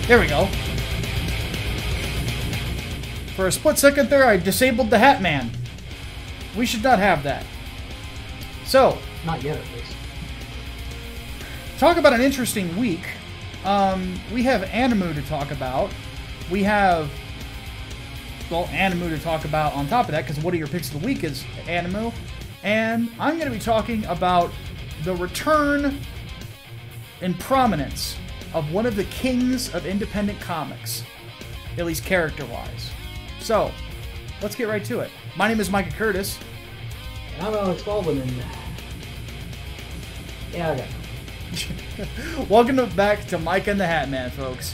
There we go. For a split second there, I disabled the Hatman. We should not have that. So, Not yet, at least. talk about an interesting week. We have Animu to talk about. We have, well, Animu to talk about on top of that, because one of your picks of the week is Animu. And I'm going to be talking about the return and prominence of one of the kings of independent comics, at least character-wise. So, let's get right to it. My name is Micah Curtis. And I'm Alex Baldwin, and... yeah, I got it. Welcome back to Micah and The Hatman, folks.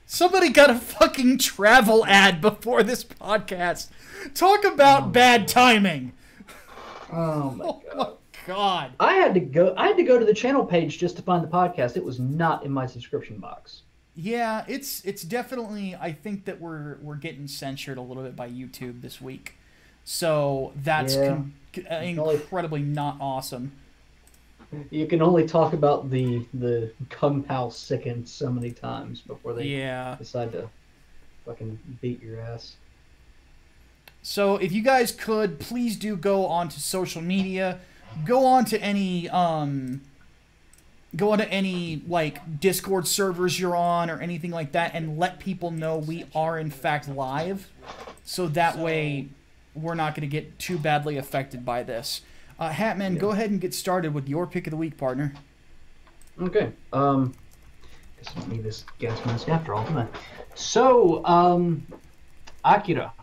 Somebody got a fucking travel ad before this podcast. Talk about bad timing. Oh my Oh god. my god. I had to go to the channel page just to find the podcast. It was not in my subscription box. Yeah, it's definitely, I think that we're getting censored a little bit by YouTube this week. So that's incredibly not awesome. You can only talk about the Kung Pao Sicken so many times before they decide to fucking beat your ass. So if you guys could, please do go onto social media. Go on to any like Discord servers you're on or anything like that, and let people know we are in fact live, so that way we're not going to get too badly affected by this. Hatman, go ahead and get started with your pick of the week, partner. Okay. Guess I don't need this gas mask after all, do I? So, Akira,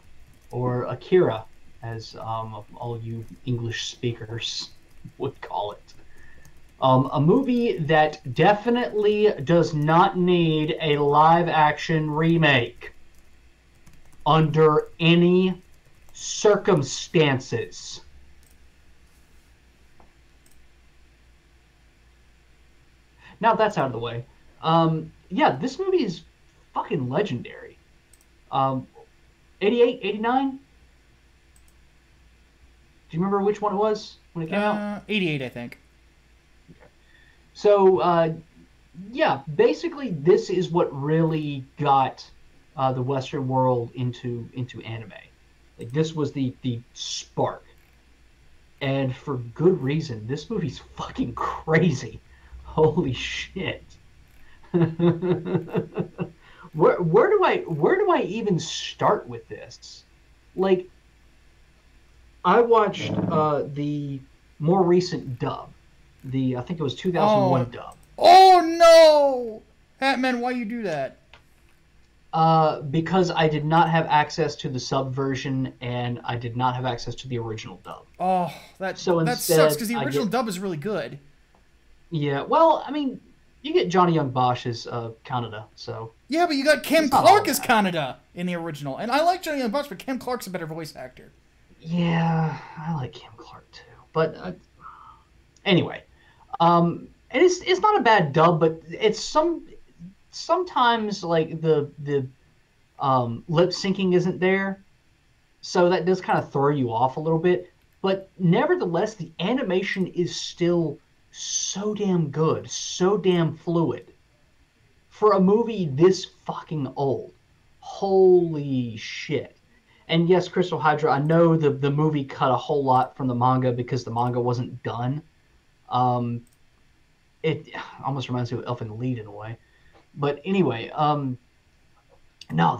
or Akira, as all of you English speakers would call it. A movie that definitely does not need a live-action remake under any circumstances. Now that's out of the way. Yeah, this movie is fucking legendary. 88, 89? Do you remember which one it was when it came out? 88, I think. Okay. So, yeah, basically this is what really got the Western world into anime. Like, this was the spark. And for good reason. This movie's fucking crazy. Holy shit. Where do I even start with this? Like, I watched the more recent dub. I think it was 2001 dub. Oh no! Hatman, why you do that? Because I did not have access to the sub version, and I did not have access to the original dub. Oh, that sucks, because the original dub is really good. Yeah, well, I mean, you get Johnny Young Bosch as Kaneda, so... Yeah, but you got Kim Clark as Kaneda in the original. And I like Johnny Young Bosch, but Kim Clark's a better voice actor. Yeah, I like Kim Clark, too. But, anyway. And it's not a bad dub, but it's sometimes, like, the lip syncing isn't there. So that does kind of throw you off a little bit. But nevertheless, the animation is still... so damn good, so damn fluid. For a movie this fucking old. Holy shit. And yes, Crystal Hydra, I know the movie cut a whole lot from the manga because the manga wasn't done. It almost reminds me of Elfin Lied in a way. But anyway, no,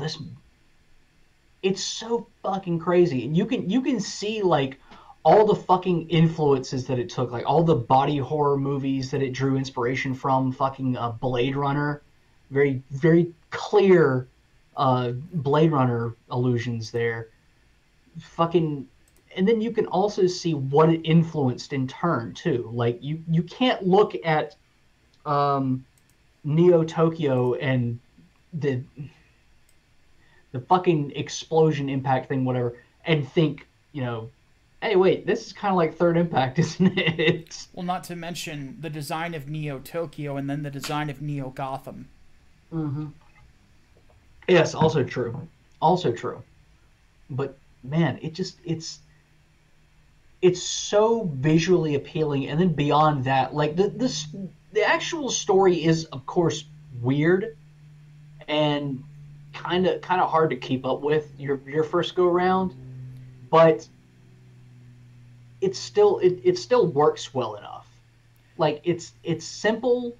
it's so fucking crazy. And you can see, like, all the fucking influences that it took, like all the body horror movies that it drew inspiration from, fucking Blade Runner, very, very clear Blade Runner allusions there. Fucking, and then you can also see what it influenced in turn too. Like you can't look at Neo Tokyo and the fucking explosion impact thing, whatever, and think, you know, hey, wait, this is kind of like Third Impact, isn't it? Well, not to mention the design of Neo Tokyo and then the design of Neo Gotham. Mm-hmm. Yes, also true. Also true. but man, it's so visually appealing, and then beyond that, like the actual story is of course weird and kind of hard to keep up with your first go around, but it still works well enough. Like it's simple,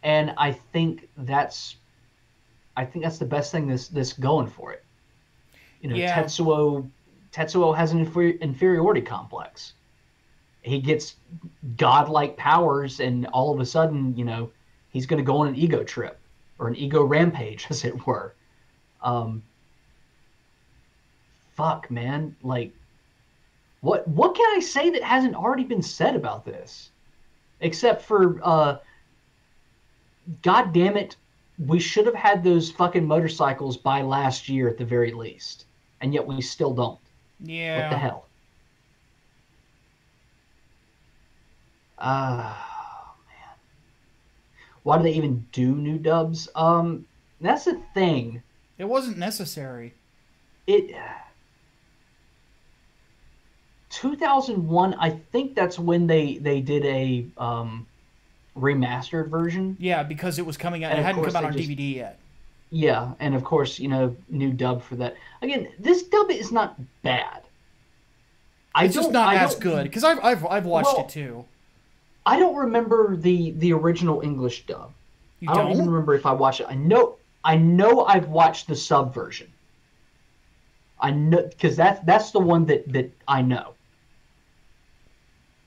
and I think that's the best thing this going for it. Yeah. Tetsuo has an inferiority complex. He gets godlike powers, and all of a sudden, he's going to go on an ego trip or an ego rampage, as it were. Um, Fuck, man. Like, what can I say that hasn't already been said about this? Except for, God damn it, we should have had those fucking motorcycles by last year at the very least, and yet we still don't. What the Yeah. hell? Man. Why do they even do new dubs? That's the thing. It wasn't necessary. It 2001, I think that's when they did a remastered version. Yeah, because it was coming out. And It of hadn't course come out they on just DVD yet. Yeah, and of course, new dub for that. Again, this dub is not bad. It's just not I as don't good because I've watched well, it too. I don't remember the original English dub. You I don't even don't? remember if I watched it. I know I've watched the sub version. I know because that's the one that I know.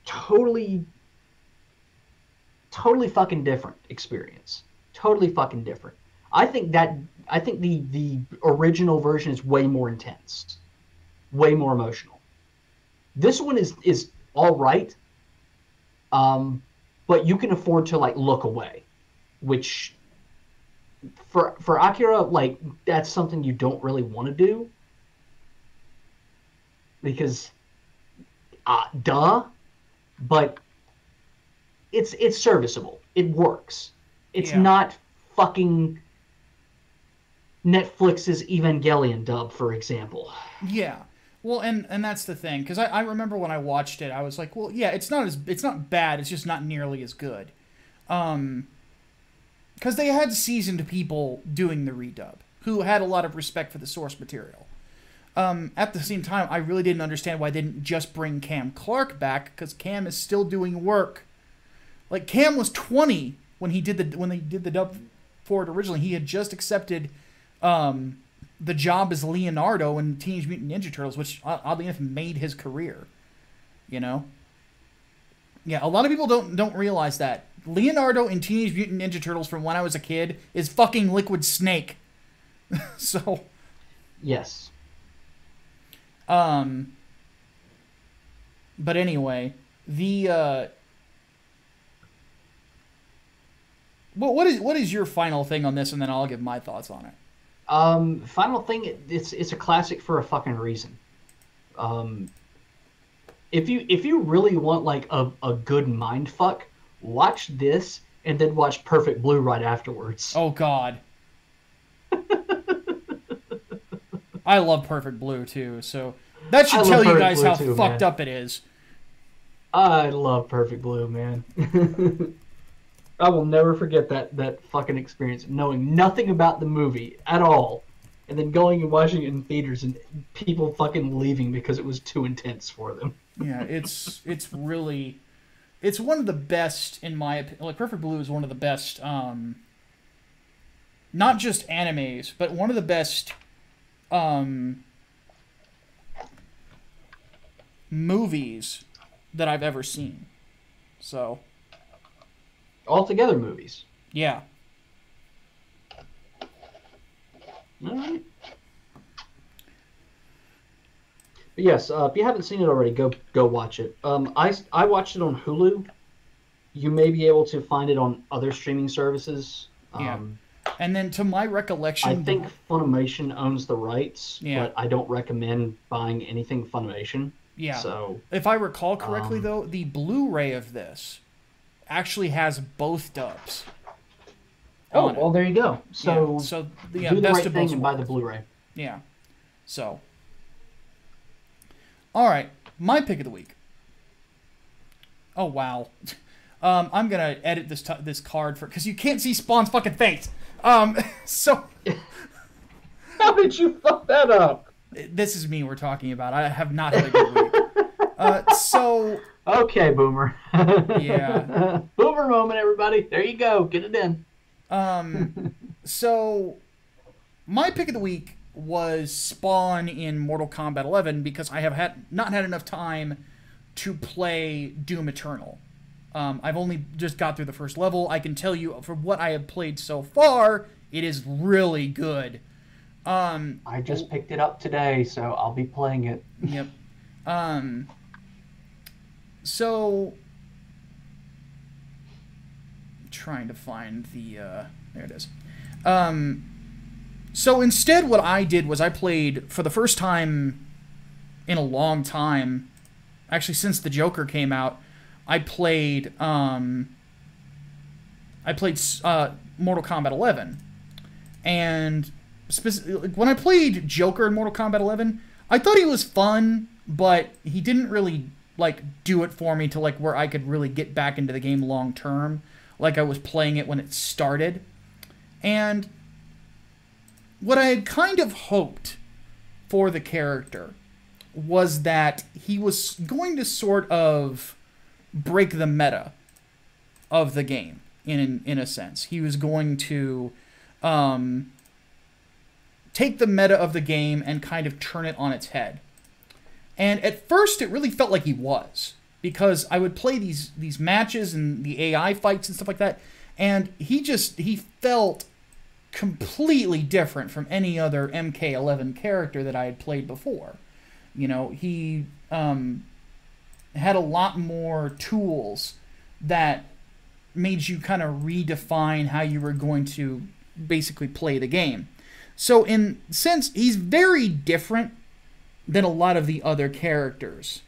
Totally totally fucking different experience. Totally fucking different. I think the original version is way more intense, way more emotional. This one is all right, but you can afford to like look away, which for Akira, like that's something you don't really want to do because duh, but it's serviceable. It works. It's Yeah. not fucking Netflix's Evangelion dub, for example. Yeah. Well, and that's the thing because I remember when I watched it, I was like, well, yeah, it's not bad. It's just not nearly as good. Because they had seasoned people doing the redub who had a lot of respect for the source material. At the same time, I really didn't understand why they didn't just bring Cam Clark back because Cam is still doing work. Like Cam was 20 when they did the dub for it originally. He had just accepted the job as Leonardo in Teenage Mutant Ninja Turtles, which oddly enough made his career. You know? Yeah, a lot of people don't realize that Leonardo in Teenage Mutant Ninja Turtles from when I was a kid is fucking Liquid Snake. So, Yes. but anyway, the what is your final thing on this, and then I'll give my thoughts on it. Final thing, it's a classic for a fucking reason. If you really want like a good mind fuck, watch this and then watch Perfect Blue right afterwards. Oh God, I love Perfect Blue too, so that should tell you guys how fucked up it is. I love Perfect Blue, man. I will never forget that fucking experience, knowing nothing about the movie at all, and then going and watching it in theaters and people fucking leaving because it was too intense for them. Yeah, it's really, it's one of the best in my opinion. Like Perfect Blue is one of the best, not just animes, but one of the best movies that I've ever seen. So, Altogether movies. yeah. All right. But yes, if you haven't seen it already, go watch it. I watched it on Hulu. You may be able to find it on other streaming services. Yeah. And then to my recollection, I think Funimation owns the rights, Yeah. but I don't recommend buying anything Funimation. yeah. So If I recall correctly, though, the Blu-ray of this actually has both dubs. oh on it. well, there you go. So yeah, do the best right of thing both and buy the worlds. Blu-ray. Yeah. So, All right, my pick of the week. Oh wow, I'm gonna edit this card for because you can't see Spawn's fucking face. So How did you fuck that up? this is me we're talking about. I have not had a good week. So okay, Boomer. Yeah. Boomer moment, everybody. There you go. Get it in. So my pick of the week was Spawn in Mortal Kombat 11 because I have not had enough time to play Doom Eternal. I've only just got through the first level. I can tell you from what I have played so far, it is really good. I just picked it up today, so I'll be playing it. Yep. So trying to find the there it is. So instead what I did was I played for the first time in a long time, actually since the Joker came out, I played Mortal Kombat 11. And when I played Joker in Mortal Kombat 11, I thought he was fun, but he didn't really like do it for me to like where I could really get back into the game long term, like I was playing it when it started. And what I had kind of hoped for the character was that he was going to sort of break the meta of the game in a sense. He was going to take the meta of the game and kind of turn it on its head. And at first it really felt like he was, because I would play these matches and the AI fights and stuff like that, and he felt completely different from any other MK11 character that I had played before. You know, he had a lot more tools that made you kind of redefine how you were going to basically play the game. So in a sense, he's very different than a lot of the other characters.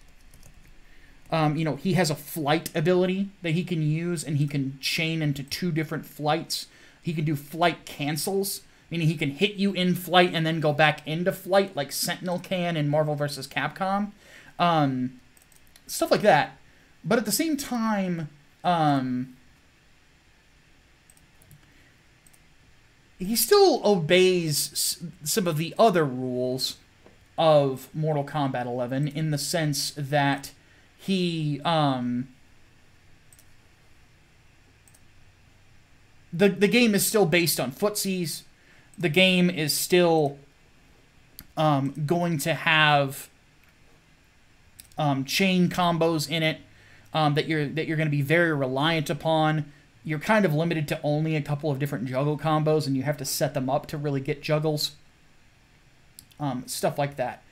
You know, he has a flight ability that he can use, and he can chain into 2 different flights. He can do flight cancels, meaning he can hit you in flight and then go back into flight like Sentinel can in Marvel vs. Capcom. Stuff like that. But at the same time, he still obeys some of the other rules of Mortal Kombat 11 in the sense that he the game is still based on footsies. The game is still going to have chain combos in it that you're going to be very reliant upon. You're kind of limited to only a couple of different juggle combos, and you have to set them up to really get juggles. Stuff like that.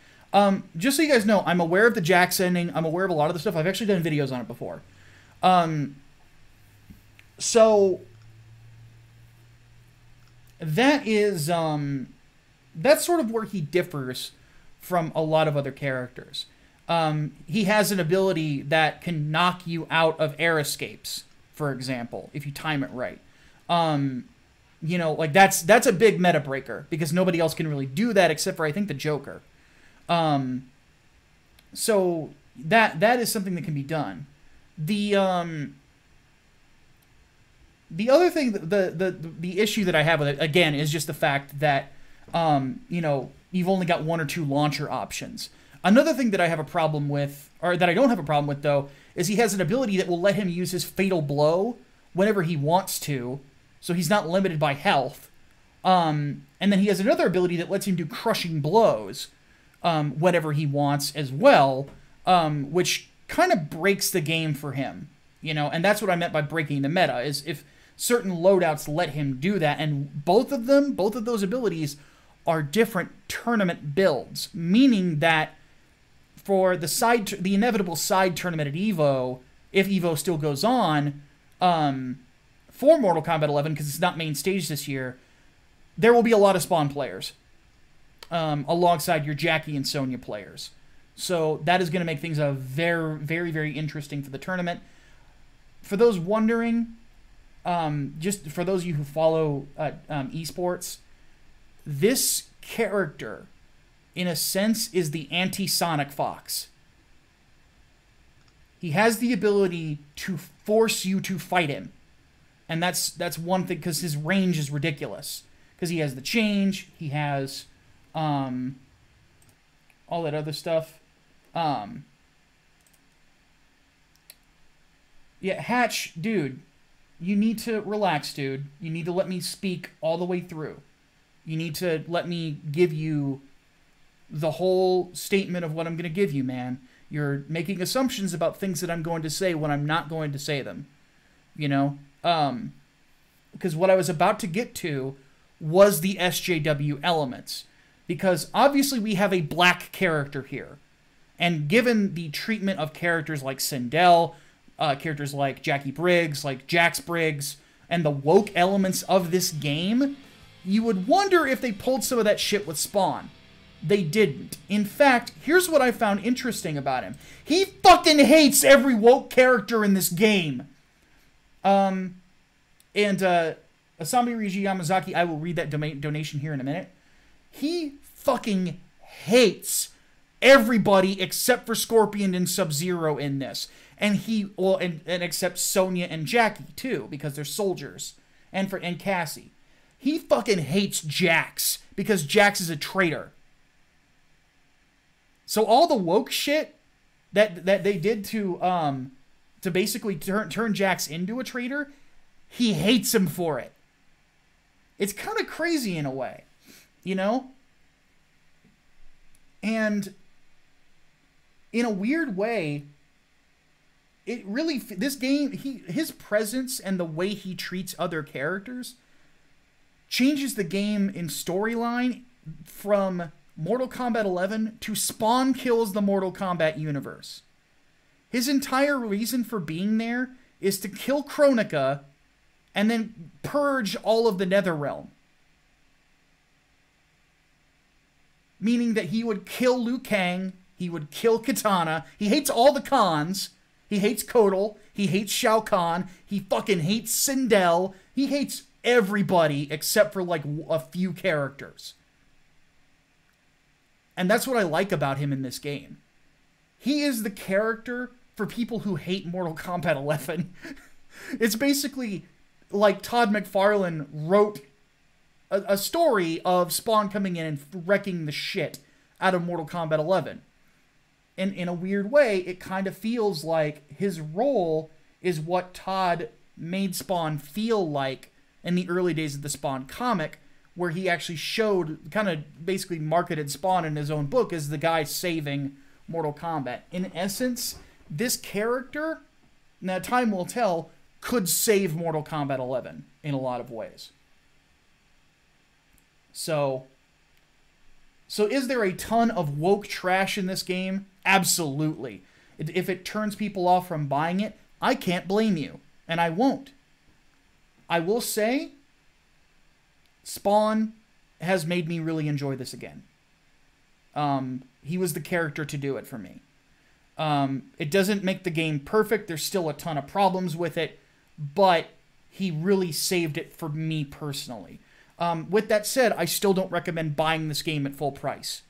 Just so you guys know, I'm aware of the Jax ending. I'm aware of a lot of the stuff. I've actually done videos on it before. So that is that's sort of where he differs from a lot of other characters. He has an ability that can knock you out of air escapes, for example, if you time it right. You know, like that's a big meta breaker because nobody else can really do that except for I think the Joker. So that is something that can be done. The other thing, the issue that I have with it again is just the fact that you know, you've only got 1 or 2 launcher options. Another thing that I have a problem with, or that I don't have a problem with though, is he has an ability that will let him use his fatal blow whenever he wants to, so he's not limited by health. And then he has another ability that lets him do crushing blows whenever he wants as well, which kind of breaks the game for him, you know. And that's what I meant by breaking the meta, is if certain loadouts let him do that, and both of those abilities are different tournament builds, meaning that for the inevitable side tournament at EVO, if EVO still goes on, for Mortal Kombat 11, because it's not main stage this year, there will be a lot of Spawn players, alongside your Jackie and Sonya players. So that is going to make things very, very, very interesting for the tournament. For those wondering, just for those of you who follow esports, this character, in a sense, is the anti-Sonic Fox. He has the ability to force you to fight him. And that's one thing, because his range is ridiculous. Because he has the change, he has all that other stuff. Yeah, Hatch, dude, you need to relax, dude. You need to let me speak all the way through. You need to let me give you the whole statement of what I'm going to give you, man. You're making assumptions about things that I'm going to say when I'm not going to say them. You know? Because what I was about to get to was the SJW elements. Because obviously we have a black character here. And given the treatment of characters like Sindel, characters like Jackie Briggs, like Jax Briggs, and the woke elements of this game, you would wonder if they pulled some of that shit with Spawn. They didn't. In fact, here's what I found interesting about him. He fucking hates every woke character in this game. And Asami Riji Yamazaki, I will read that donation here in a minute. He fucking hates everybody except for Scorpion and Sub-Zero in this. And and except Sonya and Jackie too, because they're soldiers. And Cassie. He fucking hates Jax because Jax is a traitor. So all the woke shit that they did to basically turn Jax into a traitor, he hates him for it. It's kind of crazy in a way, you know? And in a weird way, it really, this game, his presence and the way he treats other characters changes the game in storyline from Mortal Kombat 11 to Spawn kills the Mortal Kombat universe. His entire reason for being there is to kill Kronika and then purge all of the Netherrealm. Meaning that he would kill Liu Kang, he would kill Kitana, he hates all the Khans, he hates Kotal, he hates Shao Kahn, he fucking hates Sindel, he hates everybody except for like a few characters. And that's what I like about him in this game. He is the character for people who hate Mortal Kombat 11. It's basically like Todd McFarlane wrote a story of Spawn coming in and wrecking the shit out of Mortal Kombat 11. And in a weird way, it kind of feels like his role is what Todd made Spawn feel like in the early days of the Spawn comic, where he actually showed, kind of basically marketed Spawn in his own book as the guy saving Mortal Kombat. In essence, this character, now time will tell, could save Mortal Kombat 11 in a lot of ways. So is there a ton of woke trash in this game? Absolutely. If it turns people off from buying it, I can't blame you, and I won't. I will say, Spawn has made me really enjoy this again. He was the character to do it for me. It doesn't make the game perfect. There's still a ton of problems with it, but he really saved it for me personally. With that said, I still don't recommend buying this game at full price,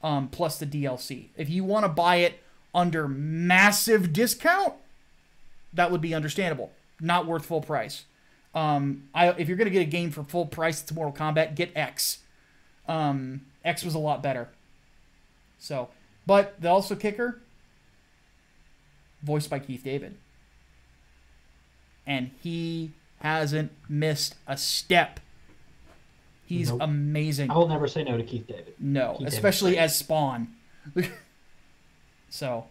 plus the DLC. If you want to buy it under massive discount, that would be understandable. Not worth full price. If you're going to get a game for full price, it's Mortal Kombat, get X. X was a lot better. So, but the also kicker, voiced by Keith David. And he hasn't missed a step. He's amazing. I will never say no to Keith David. No, Keith especially David. As Spawn. So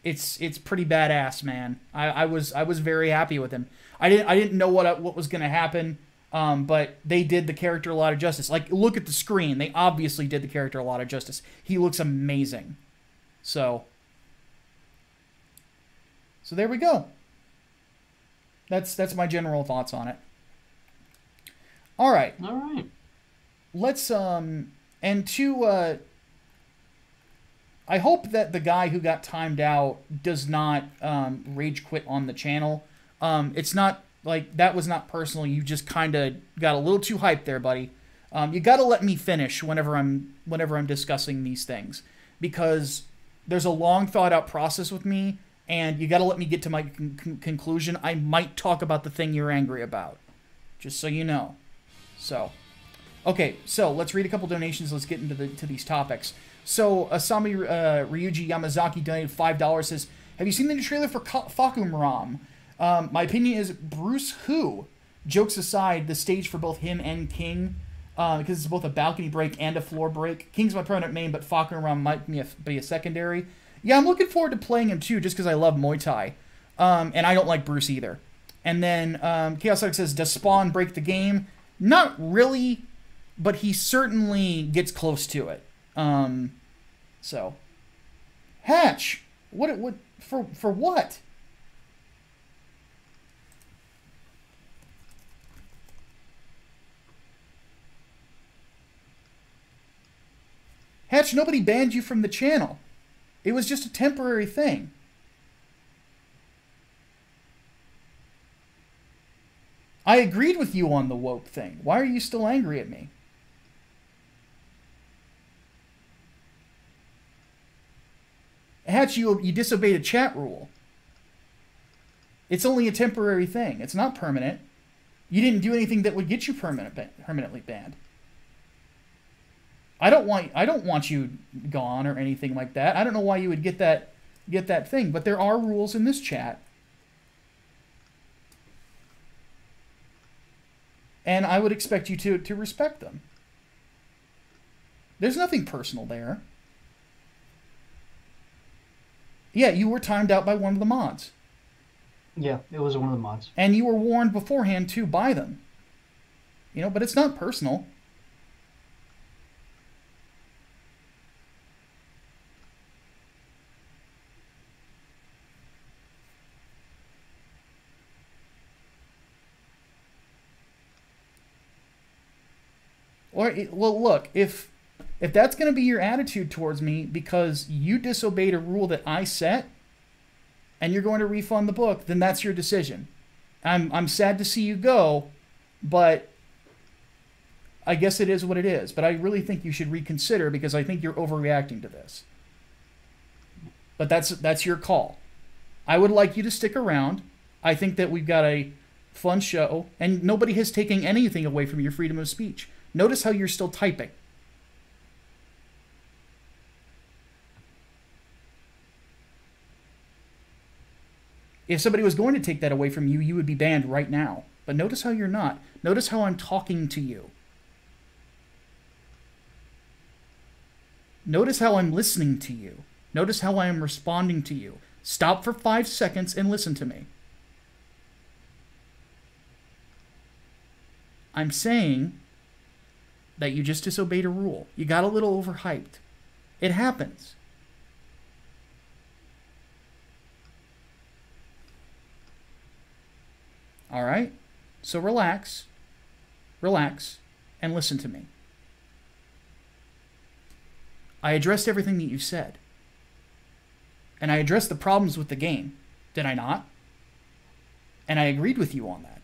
it's pretty badass, man. I was very happy with him. I didn't know what was gonna happen, but they did the character a lot of justice. Like, look at the screen. They obviously did the character a lot of justice. He looks amazing. So there we go. That's my general thoughts on it. All right. Let's and to I hope that the guy who got timed out does not rage quit on the channel. It's not like that was not personal. You just kind of got a little too hyped there, buddy. You got to let me finish whenever I'm discussing these things, because There's a long thought out process with me, and you got to let me get to my conclusion. I might talk about the thing you're angry about, just so you know. So, okay, so let's read a couple donations. Let's get into these topics. So, Asami Ryuji Yamazaki donated $5. Says, have you seen the new trailer for Fakumram? My opinion is Bruce Who. Jokes aside, the stage for both him and King, because it's both a balcony break and a floor break. King's my permanent main, but Fakumram might be a secondary. Yeah, I'm looking forward to playing him too, just because I love Muay Thai. And I don't like Bruce either. And then Chaos Sonic says, does Spawn break the game? Not really, but he certainly gets close to it. So, Hatch, what for what? Hatch, nobody banned you from the channel. It was just a temporary thing. I agreed with you on the woke thing. Why are you still angry at me? Hatch, you disobeyed a chat rule. It's only a temporary thing. It's not permanent. You didn't do anything that would get you permanently banned. I don't want you gone or anything like that. I don't know why you would get that thing, but there are rules in this chat. And I would expect you to respect them. There's nothing personal there. Yeah, you were timed out by one of the mods. Yeah, it was one of the mods. And you were warned beforehand, too, by them. You know, but it's not personal. Well, look, if that's going to be your attitude towards me because you disobeyed a rule that I set and you're going to refund the book, then that's your decision. I'm sad to see you go, but I guess it is what it is. But I really think you should reconsider because I think you're overreacting to this. But that's your call. I would like you to stick around. I think that we've got a fun show, and nobody has taken anything away from your freedom of speech. Notice how you're still typing. If somebody was going to take that away from you, you would be banned right now. But notice how you're not. Notice how I'm talking to you. Notice how I'm listening to you. Notice how I am responding to you. Stop for 5 seconds and listen to me. I'm saying that you just disobeyed a rule. You got a little overhyped. It happens. All right? So relax, and listen to me. I addressed everything that you said. And I addressed the problems with the game. Did I not? And I agreed with you on that.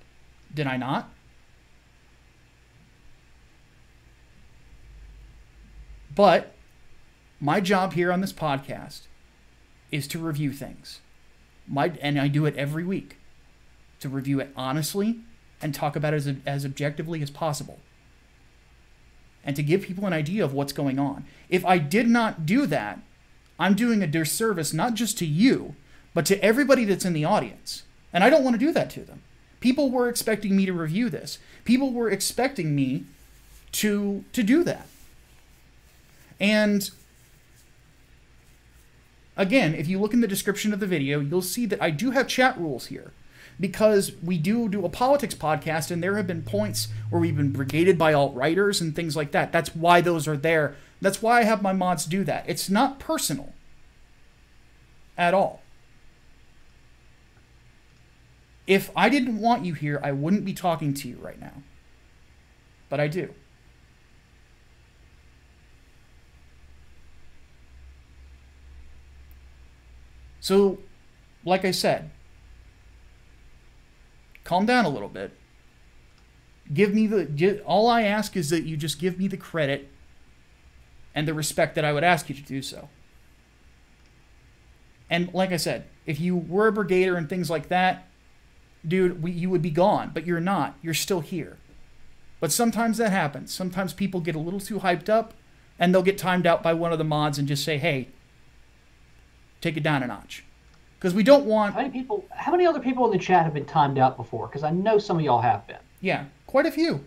Did I not? But my job here on this podcast is to review things. And I do it every week. To review it honestly and talk about it as objectively as possible. And to give people an idea of what's going on. If I did not do that, I'm doing a disservice not just to you, but to everybody that's in the audience. And I don't want to do that to them. People were expecting me to review this. People were expecting me to do that. And again, if you look in the description of the video, you'll see that I do have chat rules here. Because we do a politics podcast, and there have been points where we've been brigaded by alt-righters and things like that. That's why those are there. That's why I have my mods do that. It's not personal at all. If I didn't want you here, I wouldn't be talking to you right now. But I do. So, like I said, calm down a little bit. All I ask is that you just give me the credit and the respect that I would ask you to do so. And like I said, if you were a brigader and things like that, dude, you would be gone. But you're not. You're still here. But sometimes that happens. Sometimes people get a little too hyped up, and they'll get timed out by one of the mods and just say, hey, take it down a notch. Because we don't want... How many other people in the chat have been timed out before? Because I know some of y'all have been. Yeah, quite a few.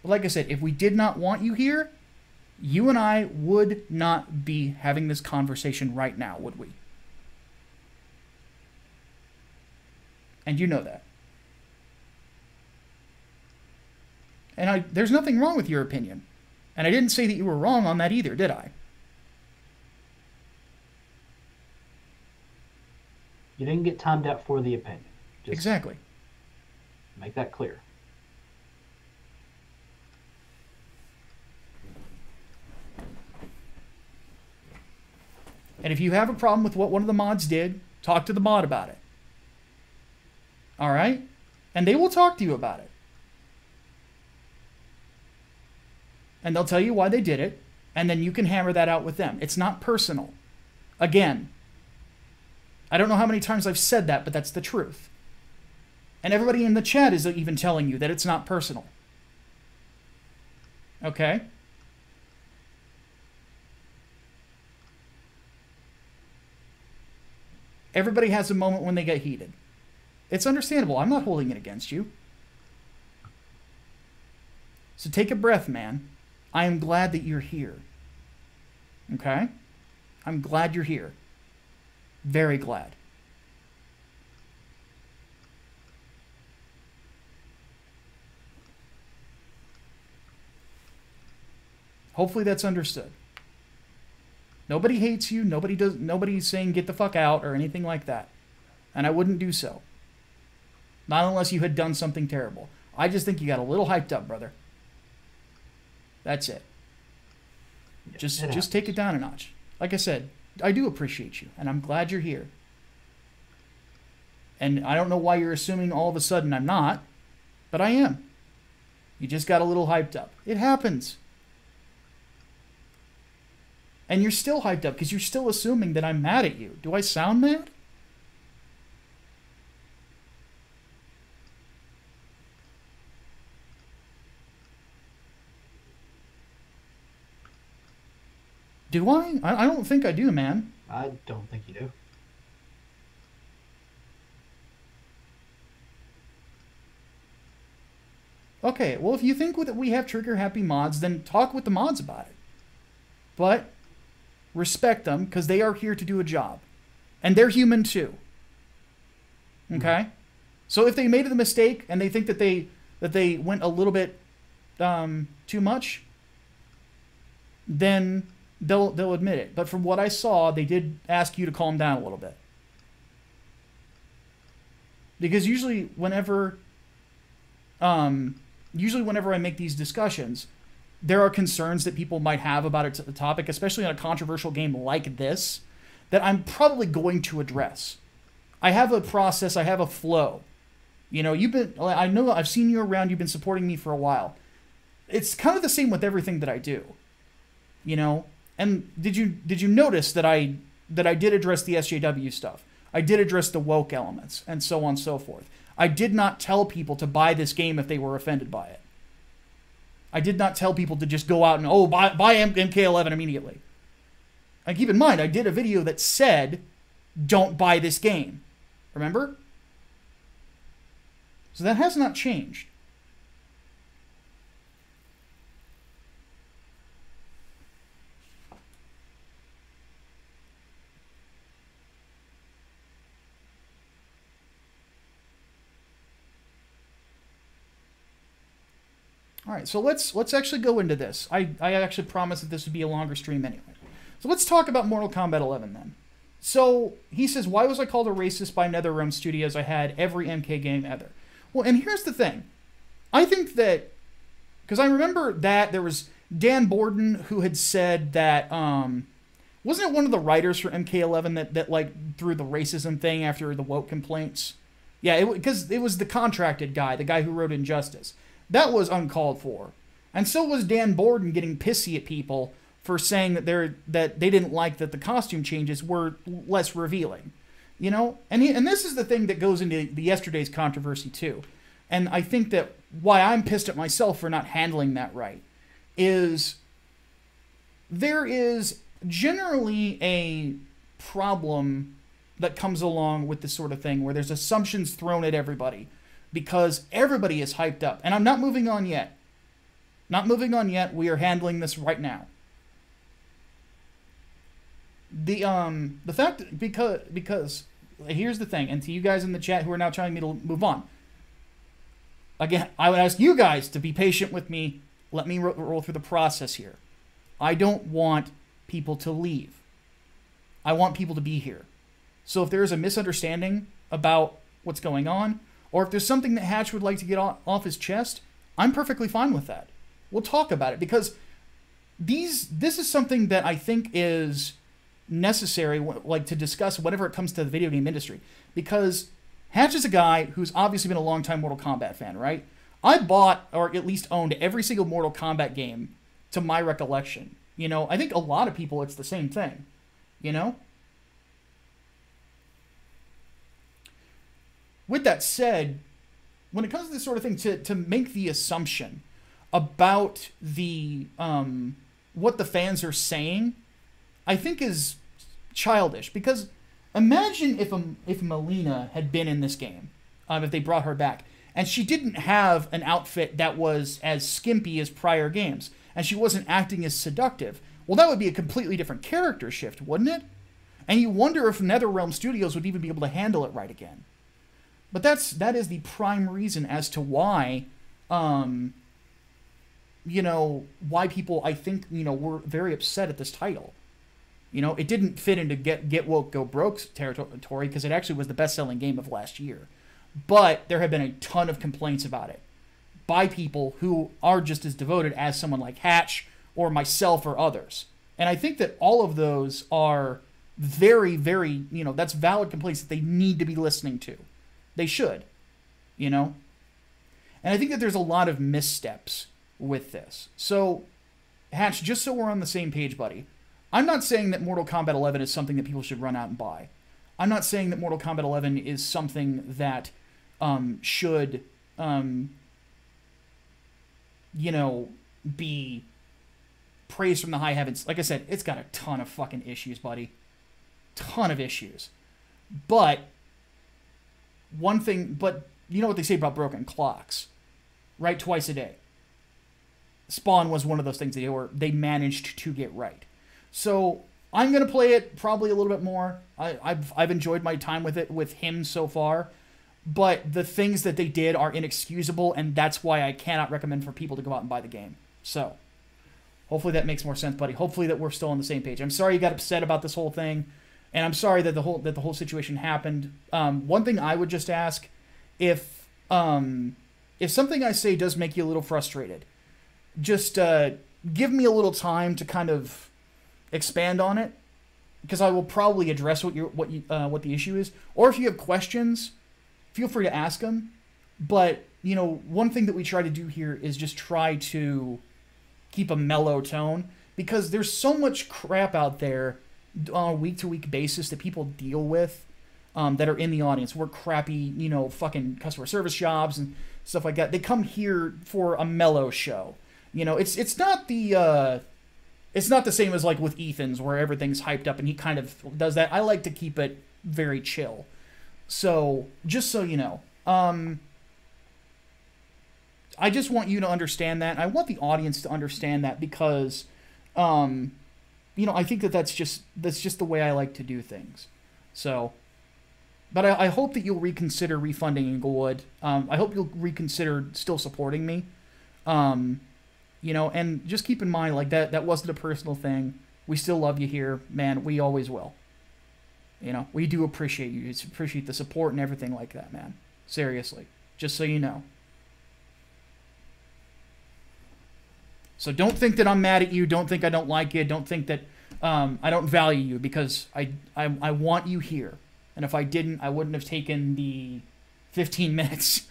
But like I said, if we did not want you here, you and I would not be having this conversation right now, would we? And you know that. And there's nothing wrong with your opinion. And I didn't say that you were wrong on that either, did I? You didn't get timed out for the opinion. Just exactly. Make that clear. And if you have a problem with what one of the mods did, talk to the mod about it. All right? And they will talk to you about it. And they'll tell you why they did it, and then you can hammer that out with them. It's not personal. Again, I don't know how many times I've said that, but that's the truth. And everybody in the chat is even telling you that it's not personal. Okay? Everybody has a moment when they get heated. It's understandable. I'm not holding it against you. So take a breath, man. I am glad that you're here. Okay? I'm glad you're here. Very glad. Hopefully that's understood. Nobody hates you. Nobody's saying get the fuck out or anything like that. And I wouldn't do so. Not unless you had done something terrible. I just think you got a little hyped up, brother. That's it. Just take it down a notch. Like I said, I do appreciate you, and I'm glad you're here. And I don't know why you're assuming all of a sudden I'm not, but I am. You just got a little hyped up. It happens. And you're still hyped up because you're still assuming that I'm mad at you. Do I sound mad? Do I? I don't think I do, man. I don't think you do. Okay, well, if you think that we have trigger-happy mods, then talk with the mods about it. But respect them, because they are here to do a job. And they're human, too. Okay? So if they made the mistake, and they think that they went a little bit too much, then they'll admit it. But from what I saw, they did ask you to calm down a little bit. Because usually whenever I make these discussions, there are concerns that people might have about a topic, especially on a controversial game like this, that I'm probably going to address. I have a process, I have a flow. You know, I know I've seen you around, you've been supporting me for a while. It's kind of the same with everything that I do. You know? And did you notice that I did address the SJW stuff? I did address the woke elements, and so on and so forth. I did not tell people to buy this game if they were offended by it. I did not tell people to just go out and, buy MK11 immediately. And keep in mind, I did a video that said, don't buy this game. Remember? So that has not changed. All right, so let's actually go into this. I actually promised that this would be a longer stream anyway. So let's talk about Mortal Kombat 11 then. So he says, why was I called a racist by NetherRealm Studios? I had every MK game ever. Well, and here's the thing. I think that, because I remember that there was Dan Borden who had said that, wasn't it one of the writers for MK11 that like threw the racism thing after the woke complaints? Yeah, because it was the contracted guy, the guy who wrote Injustice. That was uncalled for. And so was Dan Borden getting pissy at people for saying that they didn't like that the costume changes were less revealing, you know. And this is the thing that goes into the yesterday's controversy too, and I think that why I'm pissed at myself for not handling that right is there is generally a problem that comes along with this sort of thing where there's assumptions thrown at everybody because everybody is hyped up, and I'm not moving on yet. Not moving on yet. We are handling this right now. The fact because here's the thing, and to you guys in the chat who are now telling me to move on. Again, I would ask you guys to be patient with me. Let me roll through the process here. I don't want people to leave. I want people to be here. So if there is a misunderstanding about what's going on, or if there's something that Hatch would like to get off his chest, I'm perfectly fine with that. We'll talk about it, because this is something that I think is necessary, like, to discuss whenever it comes to the video game industry. Because Hatch is a guy who's obviously been a long-time Mortal Kombat fan, right? I bought, or at least owned, every single Mortal Kombat game to my recollection. You know, I think a lot of people, it's the same thing. You know? With that said, when it comes to this sort of thing, to make the assumption about the what the fans are saying, I think is childish. Because imagine if Melina had been in this game, if they brought her back, and she didn't have an outfit that was as skimpy as prior games, and she wasn't acting as seductive. Well, that would be a completely different character shift, wouldn't it? And you wonder if NetherRealm Studios would even be able to handle it right again. But that is the prime reason as to why, you know, why people, I think, you know, were very upset at this title. You know, it didn't fit into get woke, go broke territory, because it actually was the best-selling game of last year. But there have been a ton of complaints about it by people who are just as devoted as someone like Hatch or myself or others. And I think that all of those are very, very, you know, that's valid complaints that they need to be listening to. They should, you know? And I think that there's a lot of missteps with this. So, Hatch, just so we're on the same page, buddy, I'm not saying that Mortal Kombat 11 is something that people should run out and buy. I'm not saying that Mortal Kombat 11 is something that should, you know, be praised from the high heavens. Like I said, it's got a ton of fucking issues, buddy. Ton of issues. But one thing, but you know what they say about broken clocks, right? Twice a day. Spawn was one of those things they managed to get right. So I'm gonna play it probably a little bit more. I've enjoyed my time with it with him so far, but the things that they did are inexcusable, and that's why I cannot recommend for people to go out and buy the game. So hopefully that makes more sense, buddy. Hopefully that we're still on the same page. I'm sorry you got upset about this whole thing. And I'm sorry that the whole situation happened. One thing I would just ask, if something I say does make you a little frustrated, just give me a little time to kind of expand on it, because I will probably address what the issue is. Or if you have questions, feel free to ask them. But you know, one thing that we try to do here is just try to keep a mellow tone, because there's so much crap out there on a week-to-week basis that people deal with that are in the audience. We're crappy, you know, fucking customer service jobs and stuff like that. They come here for a mellow show. You know, it's not the same as like with Ethan's, where everything's hyped up and he kind of does that. I like to keep it very chill. So just so you know, I just want you to understand that. I want the audience to understand that, because you know, I think that's just the way I like to do things. So, but I hope that you'll reconsider refunding Englewood. I hope you'll reconsider still supporting me. You know, and just keep in mind, like, that wasn't a personal thing. We still love you here, man. We always will. You know, we do appreciate you. Just appreciate the support and everything like that, man. Seriously. Just so you know. So don't think that I'm mad at you. Don't think I don't like you. Don't think that I don't value you, because I want you here. And if I didn't, I wouldn't have taken the 15 minutes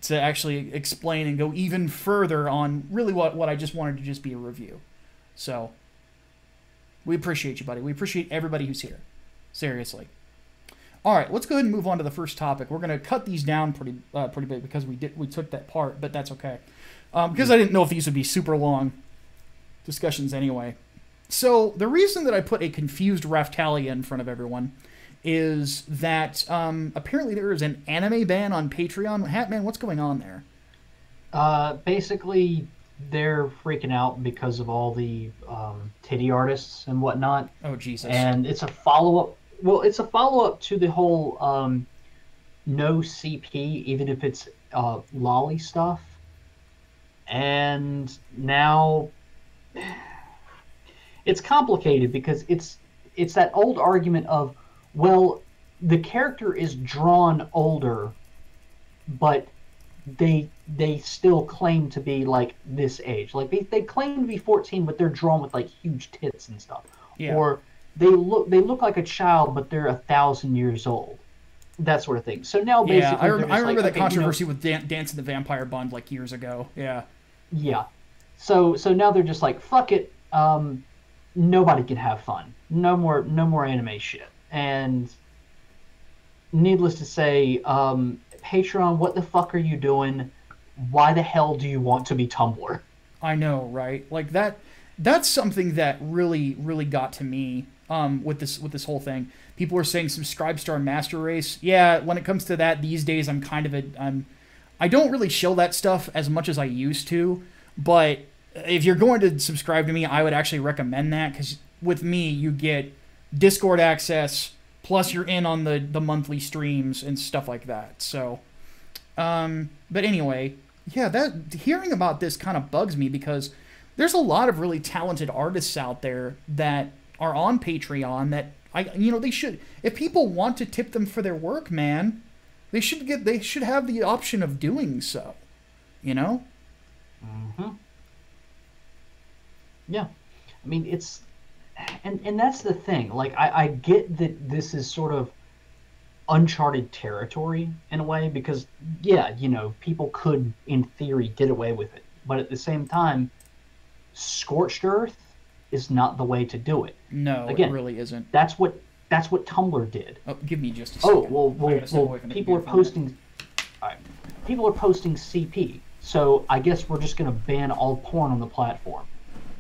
to actually explain and go even further on really what I just wanted to just be a review. So We appreciate you, buddy. We appreciate everybody who's here. Seriously. All right, let's go ahead and move on to the first topic. We're going to cut these down pretty big because we took that part, but that's okay. Because I didn't know if these would be super long discussions anyway. So the reason that I put a confused Raftalia in front of everyone is that apparently there is an anime ban on Patreon. Hatman, what's going on there? Basically, they're freaking out because of all the titty artists and whatnot. Oh, Jesus. And it's a follow-up. Well, it's a follow-up to the whole no CP, even if it's lolly stuff. And now it's complicated because it's that old argument of, well, the character is drawn older, but they still claim to be like this age. Like they claim to be 14, but they're drawn with like huge tits and stuff. Yeah. Or they look like a child, but they're 1,000 years old. That sort of thing. So now basically, I remember like, that controversy with Dance in the Vampire Bund like years ago. Yeah. Yeah. So now they're just like, fuck it. Nobody can have fun. No more anime shit. And needless to say, Patreon, what the fuck are you doing? Why the hell do you want to be Tumblr? I know, right? Like that's something that really got to me with this whole thing. People are saying subscribe to our master race. Yeah, when it comes to that these days, I'm kind of I don't really show that stuff as much as I used to, but if you're going to subscribe to me, I would actually recommend that, because with me, you get Discord access, plus you're in on the monthly streams and stuff like that. So, but anyway, yeah, hearing about this kind of bugs me, because there's a lot of really talented artists out there that are on Patreon that they should, if people want to tip them for their work, man, they should have the option of doing so, Mm-hmm. Yeah. I mean, it's, and that's the thing. Like, I get that this is sort of uncharted territory in a way, because, yeah, people could, in theory, get away with it. But at the same time, scorched earth is not the way to do it. No, again, it really isn't. That's what Tumblr did. Oh, give me just a second. Oh, well, people are posting... All right. People are posting CP, so I guess we're just going to ban all porn on the platform.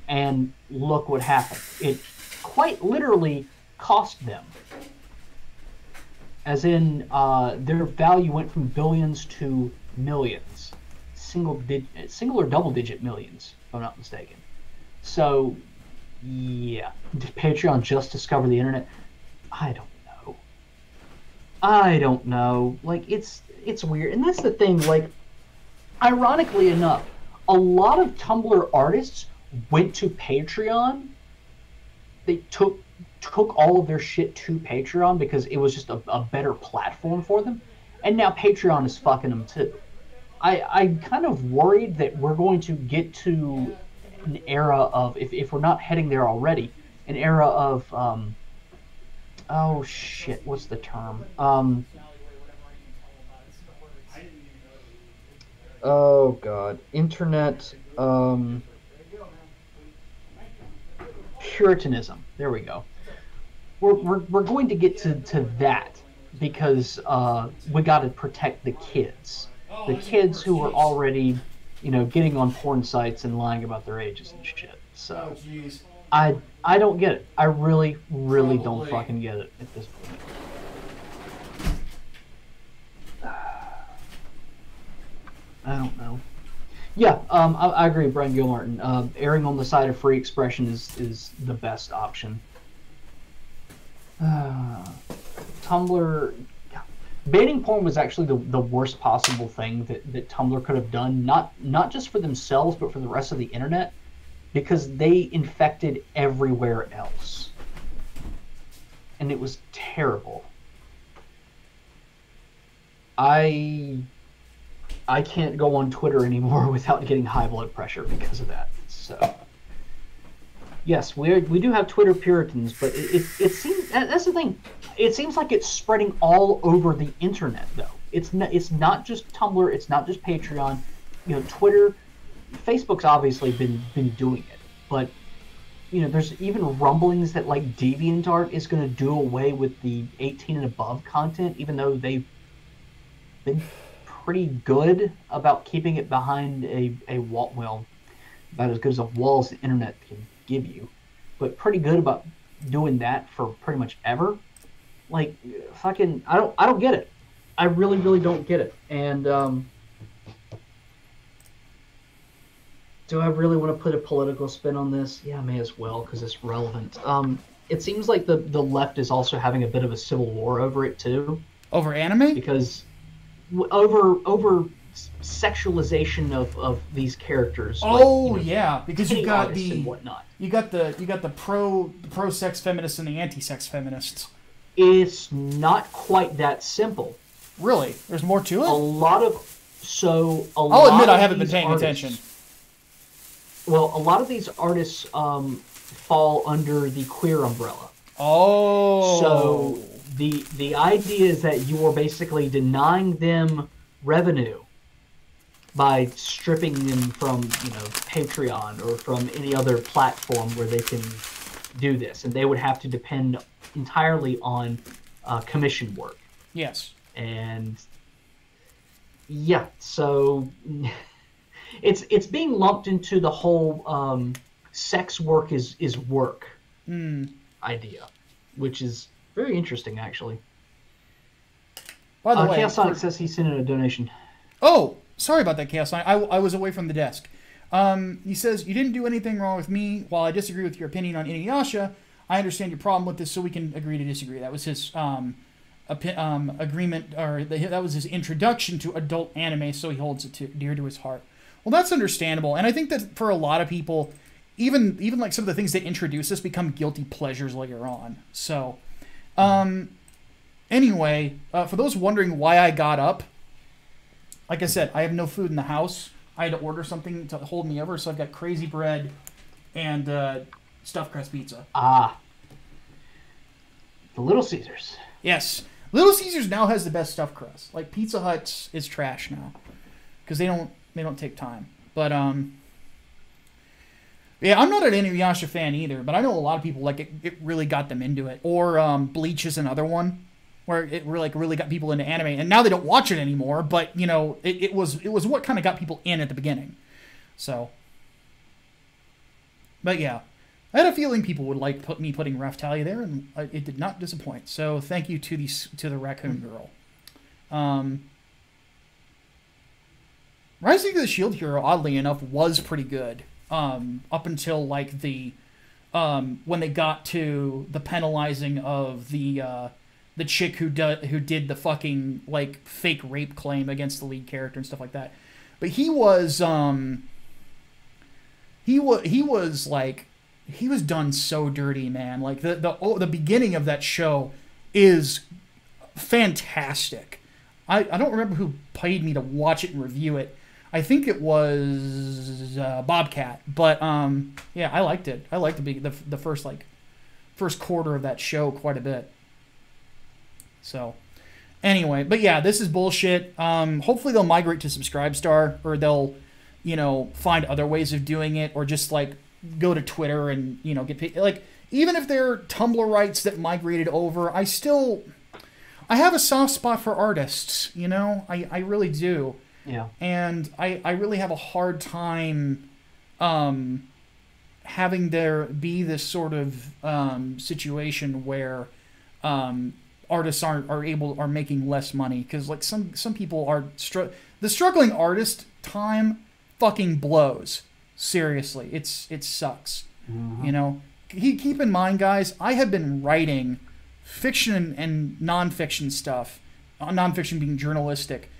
And look what happened. It quite literally cost them. As in, their value went from billions to millions. Single or double-digit millions, if I'm not mistaken. So, yeah. Did Patreon just discover the internet? I don't know. Like, it's weird. And that's the thing, like, ironically enough, a lot of Tumblr artists went to Patreon. They took all of their shit to Patreon because it was just a better platform for them. And now Patreon is fucking them too. I'm kind of worried that we're going to get to an era of, if we're not heading there already, an era of, oh shit, what's the term? Oh god, internet, Puritanism. There we go. We're going to get to that because we got to protect the kids who are already, getting on porn sites and lying about their ages and shit. So I don't get it. I really don't fucking get it at this point. I don't know. Yeah, I agree, Brian Gilmartin. Erring on the side of free expression is the best option. Tumblr... Banning porn was actually the worst possible thing that Tumblr could have done, not just for themselves, but for the rest of the internet, because they infected everywhere else. And it was terrible. I can't go on Twitter anymore without getting high blood pressure because of that. So, yes, we do have Twitter Puritans, but it seems, that's the thing. It seems like it's spreading all over the internet, though. It's not just Tumblr. It's not just Patreon. Twitter, Facebook's obviously been doing it, but there's even rumblings that like DeviantArt is going to do away with the 18 and above content, even though they've been pretty good about keeping it behind a wall. Well, about as good as a wall as the internet can give you, but pretty good about doing that for pretty much ever. Like, fucking, I don't get it. I really, really don't get it. And do I really want to put a political spin on this? Yeah, I may as well because it's relevant. It seems like the left is also having a bit of a civil war over it too. Over anime? Because over sexualization of these characters. Oh, like, yeah, because you got the pro sex feminists and the anti sex feminists. It's not quite that simple. Really? There's more to it? I'll admit I haven't been paying attention. Well, a lot of these artists fall under the queer umbrella. Oh. So the idea is that you are basically denying them revenue by stripping them from, Patreon or from any other platform where they can do this, and they would have to depend entirely on commission work. Yes. And yeah, so it's being lumped into the whole sex work is work idea, which is very interesting, actually. By the way, Chaos Sonic says he sent in a donation. Oh, sorry about that, Chaos Sonic. I was away from the desk. He says, you didn't do anything wrong with me. While I disagree with your opinion on Inuyasha, I understand your problem with this, so we can agree to disagree. That was his agreement, or that was his introduction to adult anime, so he holds it dear to his heart. Well, that's understandable, and I think that for a lot of people, even like some of the things that introduce us become guilty pleasures later on. So, anyway, for those wondering why I got up, like I said, I have no food in the house. I had to order something to hold me over, so I've got crazy bread and stuffed crust pizza. Ah. The Little Caesars. Yes. Little Caesars now has the best stuffed crust. Like, Pizza Hut's is trash now. Because they don't take time. But, yeah, I'm not an Inuyasha fan either, but I know a lot of people, like, it really got them into it. Or Bleach is another one, where it really got people into anime. And now they don't watch it anymore, but, it was what kind of got people in at the beginning. So. But, yeah. I had a feeling people would like putting Raftalia there, and it did not disappoint. So thank you to the raccoon girl. Rising of the Shield Hero, oddly enough, was pretty good up until like the when they got to the penalizing of the chick who did the fucking like fake rape claim against the lead character and stuff like that. But he was done so dirty, man. Like the beginning of that show is fantastic. I don't remember who paid me to watch it and review it. I think it was Bobcat, but yeah, I liked it. I liked the first quarter of that show quite a bit. So anyway, but yeah, this is bullshit. Hopefully they'll migrate to Subscribestar, or they'll find other ways of doing it, or just like go to Twitter and get paid. Like, even if they're Tumblr rights that migrated over, I have a soft spot for artists. I really do. Yeah. And I really have a hard time having there be this sort of situation where artists are making less money, because like some people are the struggling artist time fucking blows. Seriously, it sucks. Mm-hmm. Keep in mind, guys, I have been writing fiction and nonfiction stuff, nonfiction being journalistic,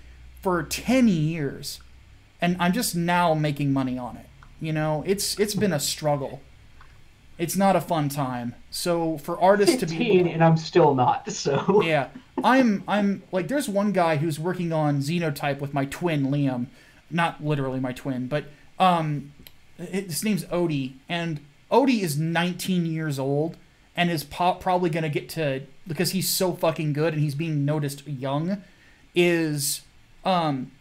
for 10 years, and I'm just now making money on it. It's been a struggle. It's not a fun time. So for artists to be, and I'm still not. So yeah, I'm like, there's one guy who's working on Xenotype with my twin Liam, not literally my twin, but his name's Odie, and Odie is 19 years old and is probably going to get to, because he's so fucking good and he's being noticed young, is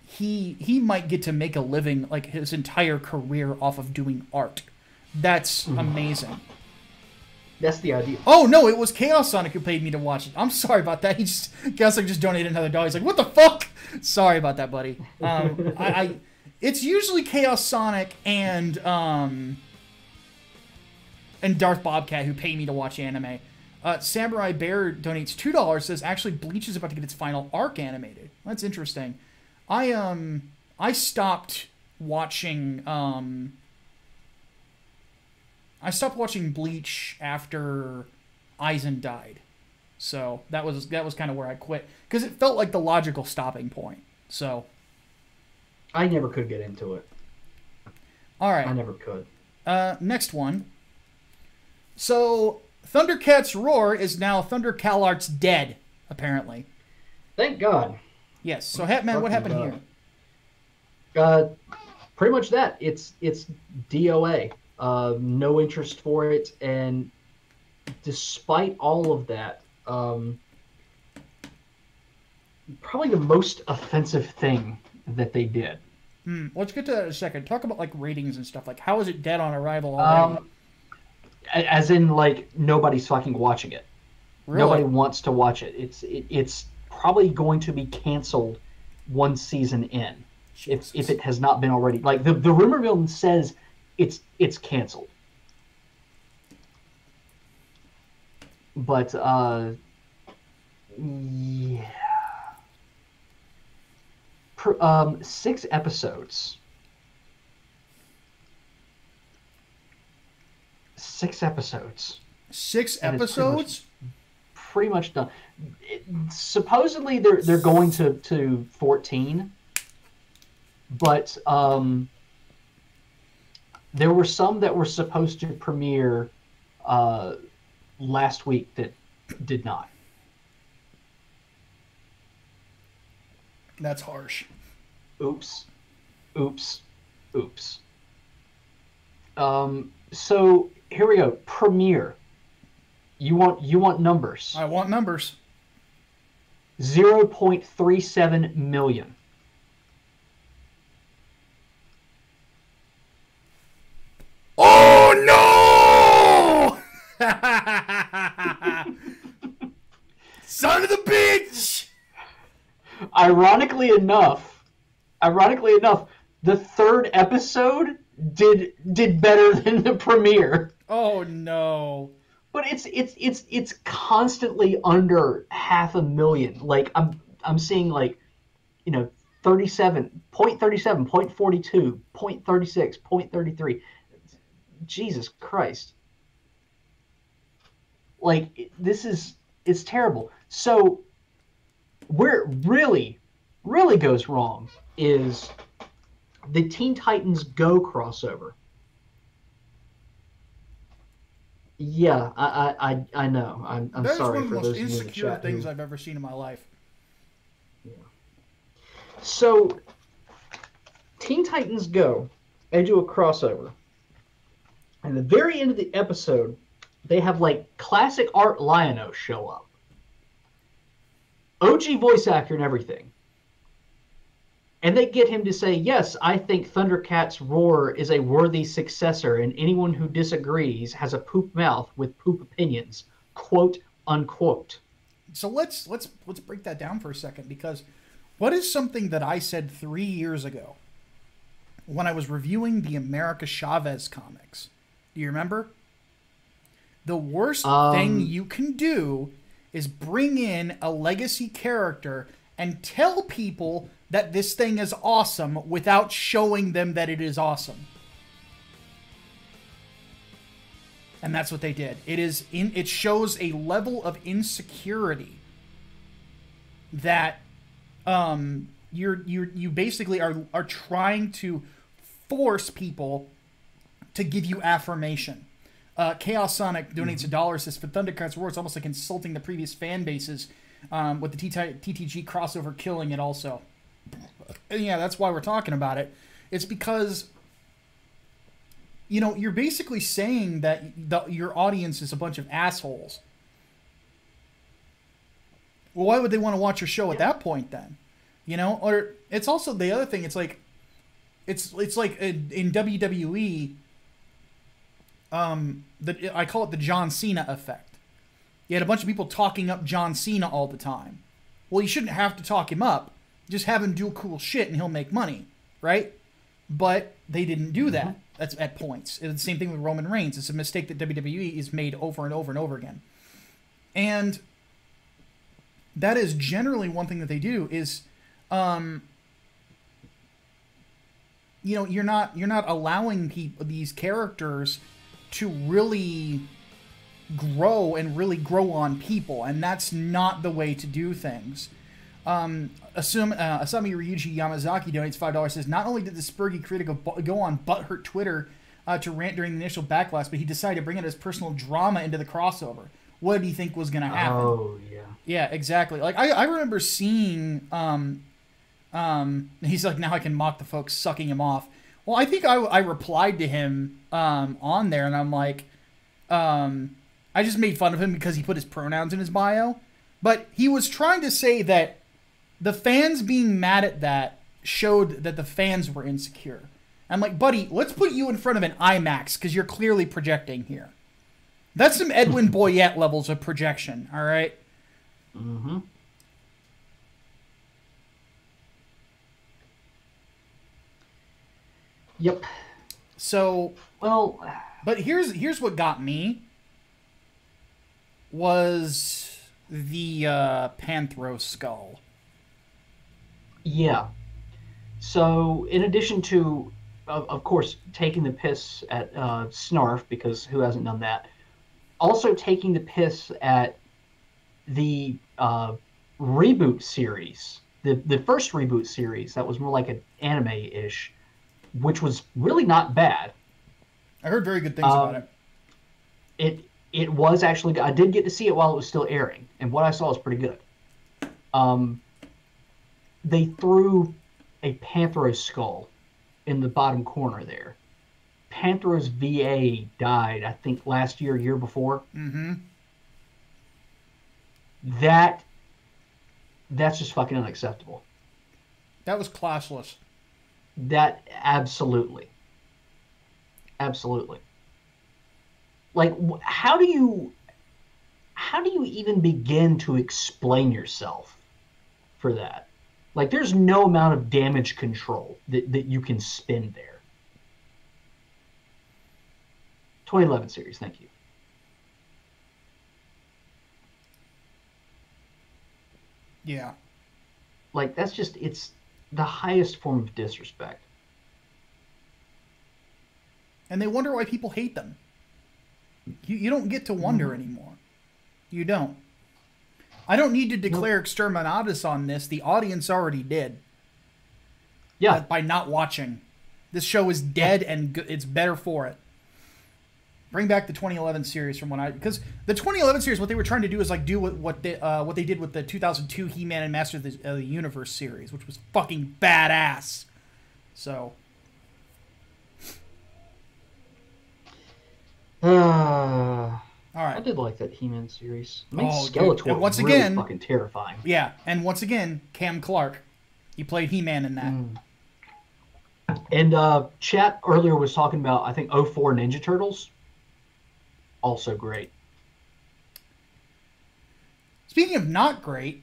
he might get to make a living, like his entire career, off of doing art. That's amazing. That's the idea. Oh no, it was Chaos Sonic who paid me to watch it. I'm sorry about that. Chaos Sonic just donated another $1. He's like, what the fuck? Sorry about that, buddy. It's usually Chaos Sonic and Darth Bobcat who pay me to watch anime. Samurai Bear donates $2. Says actually Bleach is about to get its final arc animated. That's interesting. I stopped watching Bleach after Aizen died. So that was kind of where I quit because it felt like the logical stopping point. So I never could get into it. All right. I never could. Next one. So Thundercats Roar is now Thunder CalArts dead, apparently. Thank God. Yes. So Hatman, what happened here? Pretty much that. It's DOA. No interest for it, and despite all of that, probably the most offensive thing that they did. Let's get to that in a second. Talk about like ratings and stuff. Like, how is it dead on arrival already? As in, like, nobody's fucking watching it. Really? Nobody wants to watch it. It's probably going to be canceled one season in, if it has not been already. Like the rumor mill says it's canceled. But yeah. 6 episodes. 6 episodes. 6 episodes? Pretty much done. Supposedly they're going to 14, but there were some that were supposed to premiere last week that did not. That's harsh. Oops. So here we go. Premiere. You want numbers? I want numbers. 0.37 million. Oh no! Son of the bitch! Ironically enough, the 3rd episode did better than the premiere. Oh no! But it's constantly under 500,000. Like I'm seeing, like, 37, 0.37, 0.42, 0.36, 0.33. Jesus Christ. Like, it's terrible. So where it really, really goes wrong is the Teen Titans Go crossover. Yeah, I know. I'm sorry for those in the chat. That is one of the most insecure things I've ever seen in my life. Yeah. So, Teen Titans Go, they do a crossover. And at the very end of the episode, they have, like, classic Art Lion-O show up. OG voice actor and everything. And they get him to say, yes, I think Thundercats Roar is a worthy successor, and anyone who disagrees has a poop mouth with poop opinions, quote unquote. So let's break that down for a second, because what is something that I said 3 years ago when I was reviewing the America Chavez comics? Do you remember? The worst thing you can do is bring in a legacy character and tell people that this thing is awesome without showing them that it is awesome. And that's what they did. It shows a level of insecurity that you basically are trying to force people to give you affirmation. Chaos Sonic donates $1, says for Thundercats Roar, it's almost like insulting the previous fan bases with the TTG crossover killing it also. And yeah, that's why we're talking about it. It's because, you're basically saying that your audience is a bunch of assholes. Well, why would they want to watch your show at that point then? Or it's also the other thing. It's like in WWE, I call it the John Cena effect. You had a bunch of people talking up John Cena all the time. Well, you shouldn't have to talk him up. Just have him do cool shit and he'll make money, right? But they didn't do that. That's at points. It's the same thing with Roman Reigns. It's a mistake that WWE is made over and over and over again. And that is generally one thing that they do is, you're not allowing these characters to really grow and really grow on people, and that's not the way to do things. Asami Ryuji Yamazaki donates $5, says, not only did the Spurgy critic go on butthurt Twitter to rant during the initial backlash, but he decided to bring in his personal drama into the crossover. What did he think was going to happen? Oh, yeah. Yeah, exactly. Like, I remember seeing, he's like, now I can mock the folks sucking him off. Well, I think I replied to him on there, and I'm like, I just made fun of him because he put his pronouns in his bio. But he was trying to say that the fans being mad at that showed that the fans were insecure. I'm like, buddy, let's put you in front of an IMAX because you're clearly projecting here. That's some Edwin Boyette levels of projection, all right? Mm-hmm. Yep. So, well, but here's what got me was the Panthro skull. Yeah. So, in addition to, of course, taking the piss at Snarf, because who hasn't done that, also taking the piss at the reboot series, the first reboot series that was more like an anime-ish, which was really not bad. I heard very good things about it. It was actually, I did get to see it while it was still airing, and what I saw was pretty good. They threw a Panthro skull in the bottom corner there. Panthro's VA died, I think, last year before. Mm-hmm. That's just fucking unacceptable. That was classless. That absolutely. Like, how do you even begin to explain yourself for that? Like, there's no amount of damage control that you can spin there. 2011 series, thank you. Yeah. Like, that's just, it's the highest form of disrespect. And they wonder why people hate them. You don't get to wonder anymore. You don't. I don't need to declare exterminatus on this. The audience already did. Yeah. By not watching. This show is dead and it's better for it. Bring back the 2011 series from when because the 2011 series, what they were trying to do is like do what they did with the 2002 He-Man and Master of the Universe series, which was fucking badass. So. All right. I did like that He-Man series. It makes Skeletor dude. Once really again, fucking terrifying. Yeah, and once again, Cam Clark, he played He-Man in that. And chat earlier was talking about, I think, 04 Ninja Turtles. Also great. Speaking of not great,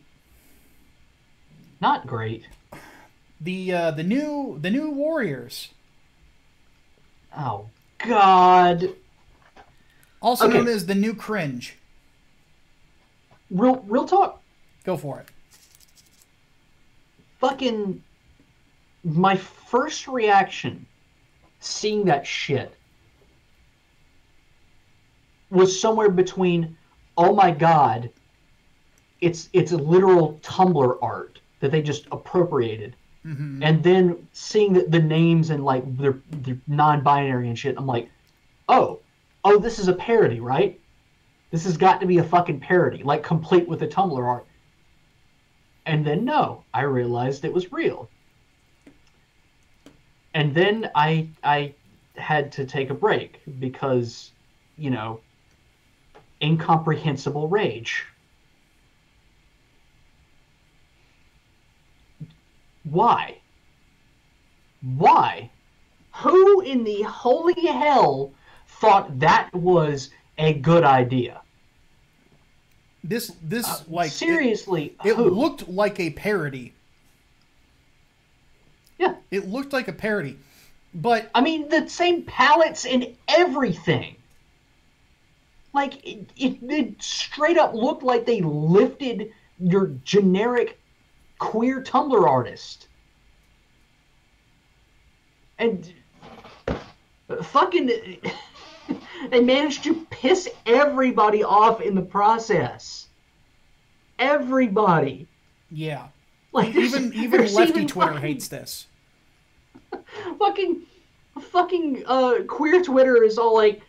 the new Warriors. Oh God. Also known as the new Cringe. Real talk. Go for it. Fucking my first reaction seeing that shit was somewhere between, oh my God, it's a literal Tumblr art that they just appropriated. Mm-hmm. And then seeing the names and like they're non-binary and shit, I'm like, oh, this is a parody, right? This has got to be a fucking parody, like complete with the Tumblr art. And then no, I realized it was real. And then I had to take a break because, incomprehensible rage. Why? Who in the holy hell thought that was a good idea. This like seriously, it looked like a parody. Yeah, it looked like a parody, but I mean the same palettes and everything. Like it straight up looked like they lifted your generic queer Tumblr artist. And fucking they managed to piss everybody off in the process. Everybody. Yeah. Like even lefty Twitter hates this. Fucking queer Twitter is all like,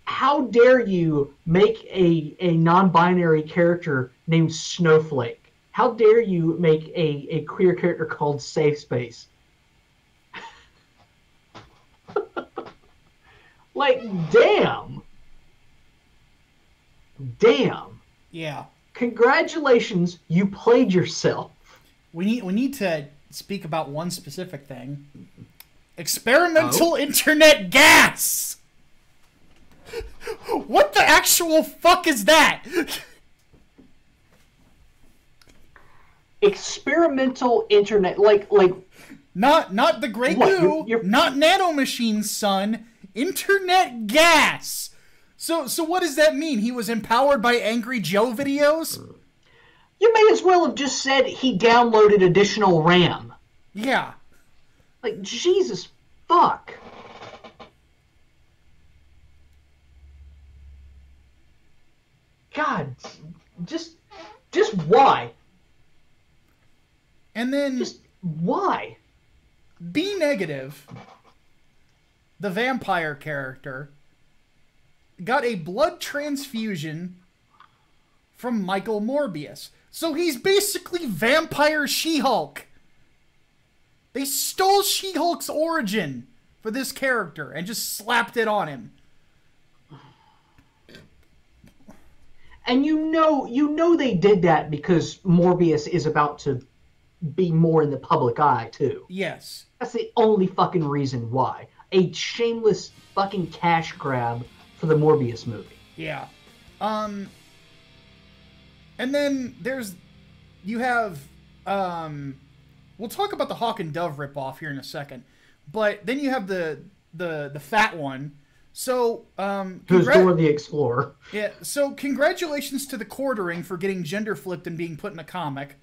how dare you make a non-binary character named Snowflake? How dare you make a queer character called Safe Space? Like, damn. Damn. Yeah. Congratulations, you played yourself. We need to speak about one specific thing. Experimental internet gas! What the actual fuck is that? Experimental internet, like not the Grey Goo, not nanomachines, son. Internet gas. So what does that mean? He was empowered by Angry Joe videos? You may as well have just said he downloaded additional RAM. Yeah. Like, Jesus fuck. God, just why? And then just why? B negative, the vampire character, got a blood transfusion from Michael Morbius. So he's basically vampire She-Hulk. They stole She-Hulk's origin for this character and just slapped it on him. And you know they did that because Morbius is about to be more in the public eye too. Yes. That's the only fucking reason why. A shameless fucking cash grab for the Morbius movie. Yeah. And then you have we'll talk about the Hawk and Dove ripoff here in a second. But then you have the fat one. So, who's Dora the Explorer? Yeah. So, congratulations to the Quartering for getting gender flipped and being put in a comic.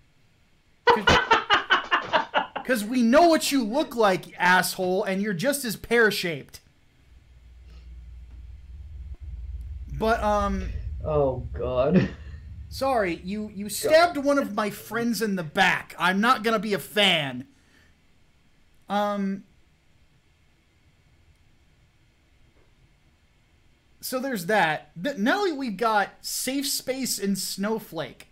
Because we know what you look like, asshole, and you're just as pear-shaped. But oh God. Sorry, you stabbed one of my friends in the back. I'm not gonna be a fan. So there's that. Now we've got Safe Space and Snowflake.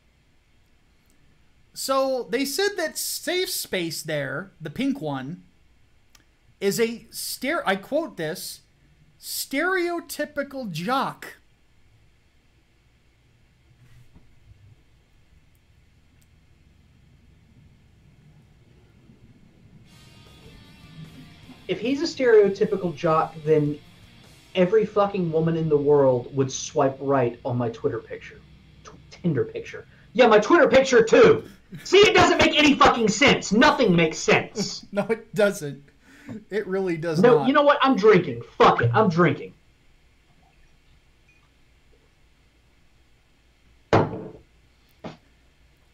So they said that Safe Space there, the pink one, is I quote this, stereotypical jock. If he's a stereotypical jock, then every fucking woman in the world would swipe right on my Twitter picture. Tinder picture. Yeah, my Twitter picture too! See, it doesn't make any fucking sense. Nothing makes sense. No, it doesn't. It really does not. No, you know what? I'm drinking. Fuck it. I'm drinking.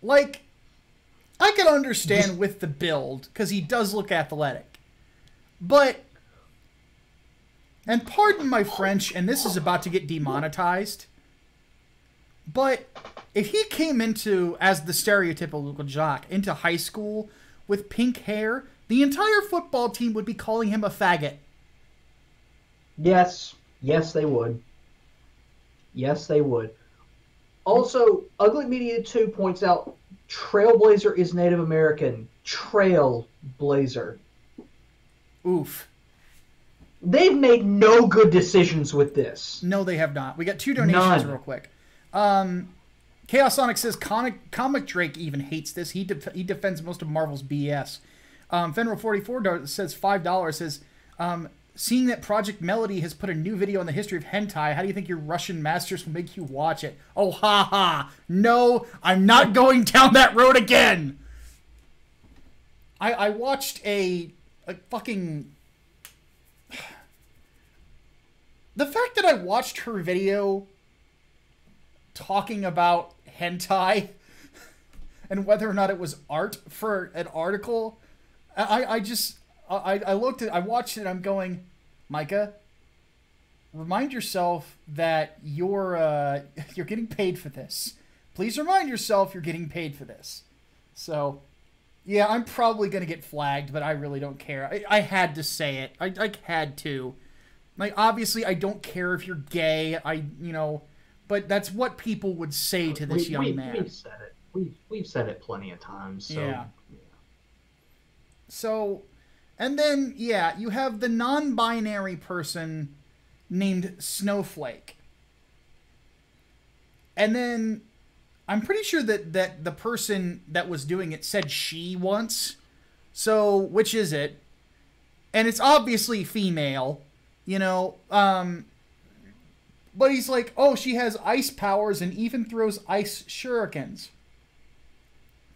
Like, I can understand with the build, because he does look athletic. But, and pardon my French, and this is about to get demonetized, but if he came into, as the stereotypical jock, into high school with pink hair, the entire football team would be calling him a faggot. Yes. Yes, they would. Yes, they would. Also, Ugly Media 2 points out Trailblazer is Native American. Trailblazer. Oof. They've made no good decisions with this. No, they have not. We got 2 donations real quick. Chaos Sonic says Comic Drake even hates this. He defends most of Marvel's BS. Fenrir44 says $5. Says seeing that Project Melody has put a new video on the history of hentai, how do you think your Russian masters will make you watch it? Oh, ha ha. No, I'm not going down that road again. I watched a fucking... The fact that I watched her video talking about hentai and whether or not it was art for an article, I looked at, I watched it, and I'm going, Micah, remind yourself that you're getting paid for this. Please remind yourself you're getting paid for this. So, yeah, I'm probably gonna get flagged, but I really don't care. I had to say it. I had to. Like, obviously, I don't care if you're gay. But that's what people would say to this young man. We've said it. We've said it plenty of times. So, yeah. So, and then, yeah, you have the non-binary person named Snowflake. And then, I'm pretty sure that the person that was doing it said she once. So, which is it? And it's obviously female, but he's like, oh, she has ice powers and even throws ice shurikens.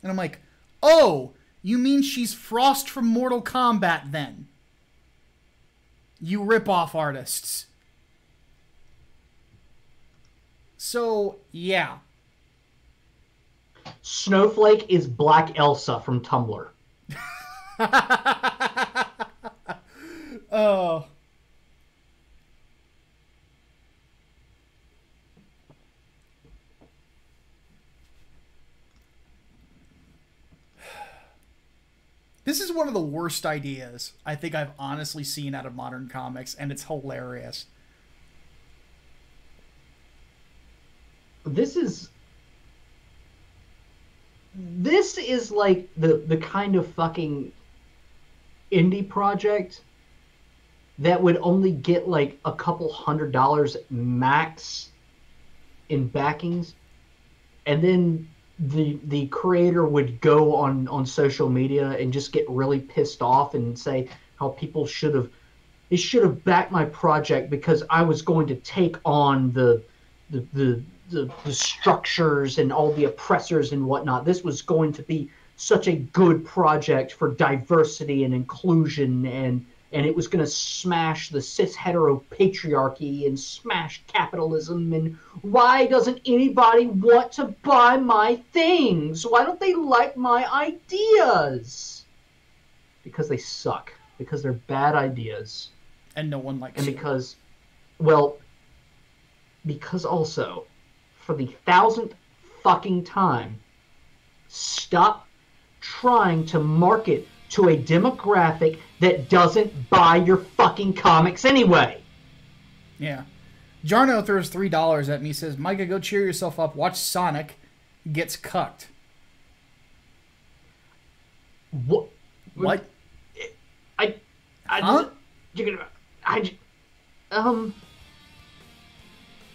And I'm like, oh, you mean she's Frost from Mortal Kombat then? You rip-off artists. So, yeah. Snowflake is Black Elsa from Tumblr. Oh. This is one of the worst ideas I think I've honestly seen out of modern comics, and it's hilarious. This is like the kind of fucking indie project that would only get like a couple $100 max in backings, and then the creator would go on social media and just get really pissed off and say how people should have backed my project because I was going to take on the structures and all the oppressors and whatnot. This was going to be such a good project for diversity and inclusion, and it was going to smash the cis hetero patriarchy and smash capitalism. And why doesn't anybody want to buy my things? Why don't they like my ideas? Because they suck. Because they're bad ideas. And no one likes and you. Because also, for the 1000th fucking time, stop trying to market to a demographic that doesn't buy your fucking comics anyway. Yeah. Jarno throws $3 at me, says, Micah, go cheer yourself up. Watch Sonic gets cucked. What? What?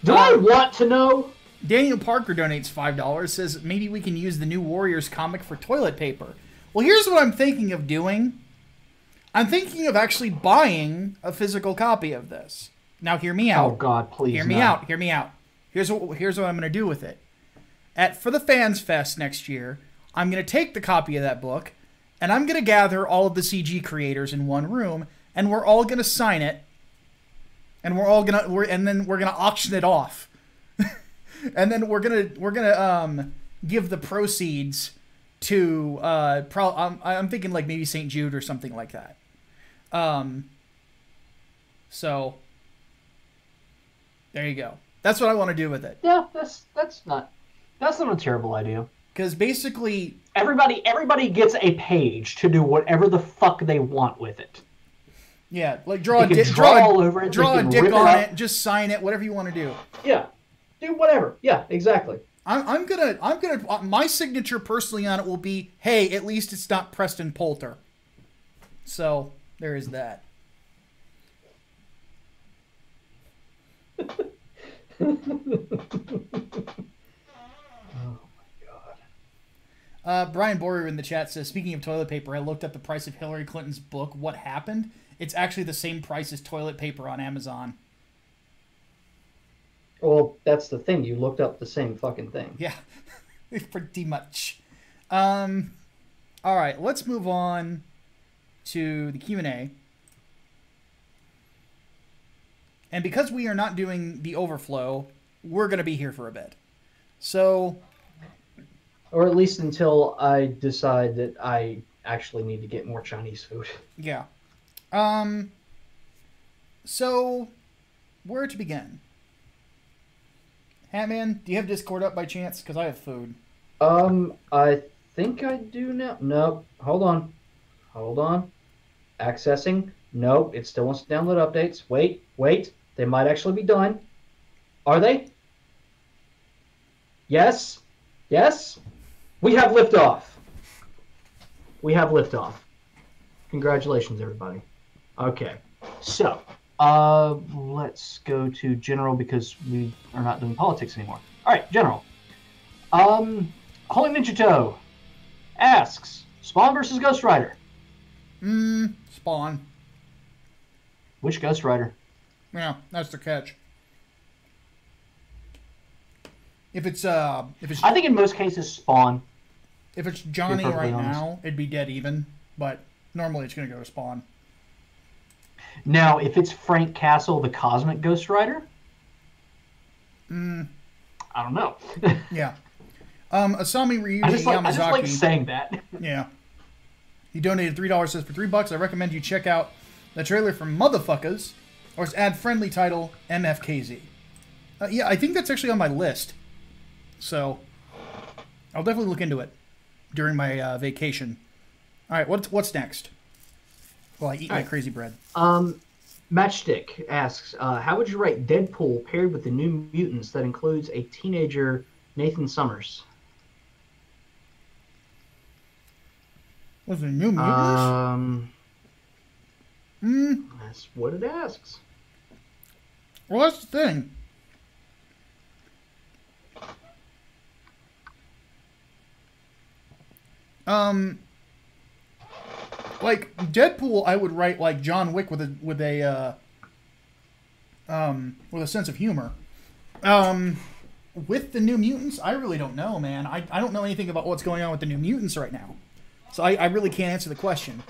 Do I want to know? Daniel Parker donates $5, says, maybe we can use the new Warriors comic for toilet paper. Well, here's what I'm thinking of doing. I'm thinking of actually buying a physical copy of this. Now, hear me out. Oh, God, please. Hear me out. Hear me out. Here's what I'm going to do with it. For the Fans Fest next year, I'm going to take the copy of that book, and I'm going to gather all of the CG creators in one room, and we're all going to sign it, and then we're going to auction it off. And then we're gonna give the proceeds to I'm thinking like maybe St. Jude or something like that. So there you go. That's what I want to do with it. Yeah, that's not a terrible idea. Because basically everybody gets a page to do whatever the fuck they want with it. Yeah, like draw a dick on it, just sign it, whatever you want to do. Yeah. Do whatever. Yeah, exactly. I'm gonna my signature personally on it will be, hey, at least it's not Preston Poulter. So there is that. Oh my god. Brian Borer in the chat says, speaking of toilet paper, I looked up the price of Hillary Clinton's book, What Happened? It's actually the same price as toilet paper on Amazon. Well, that's the thing. You looked up the same fucking thing. Yeah, pretty much. All right, let's move on to the Q&A. And because we are not doing the overflow, we're going to be here for a bit. So... Or at least until I decide that I actually need to get more Chinese food. Yeah. So, where to begin? Hatman, do you have Discord up by chance? Because I have food. I think I do now. Nope. Hold on. Hold on. Accessing. Nope. It still wants to download updates. Wait. They might actually be done. Are they? Yes. We have liftoff. Congratulations, everybody. Okay. So, let's go to general because we are not doing politics anymore. All right, general. Holy Ninja Toe asks, Spawn versus Ghost Rider. Spawn. Which Ghost Rider? Yeah, that's the catch. If it's I think in most cases Spawn. If it's Johnny right now, it'd be dead even, but normally it's going to go to Spawn. Now, if it's Frank Castle, the Cosmic Ghost Rider, I don't know. Yeah. Asami Ryuji Yamazaki. I just like saying that. Yeah. He donated $3, says for $3, I recommend you check out the trailer for Motherfuckers, or its ad-friendly title, MFKZ. Yeah, I think that's actually on my list. So, I'll definitely look into it during my vacation. All right, what's next? Well, I eat my crazy bread. Matchstick asks, how would you rate Deadpool paired with the New Mutants that includes a teenager Nathan Summers? Was it New Mutants? That's what it asks. Well, that's the thing. Like Deadpool, I would write like John Wick with a sense of humor. With the New Mutants, I really don't know, man. I don't know anything about what's going on with the New Mutants right now, so I really can't answer the question.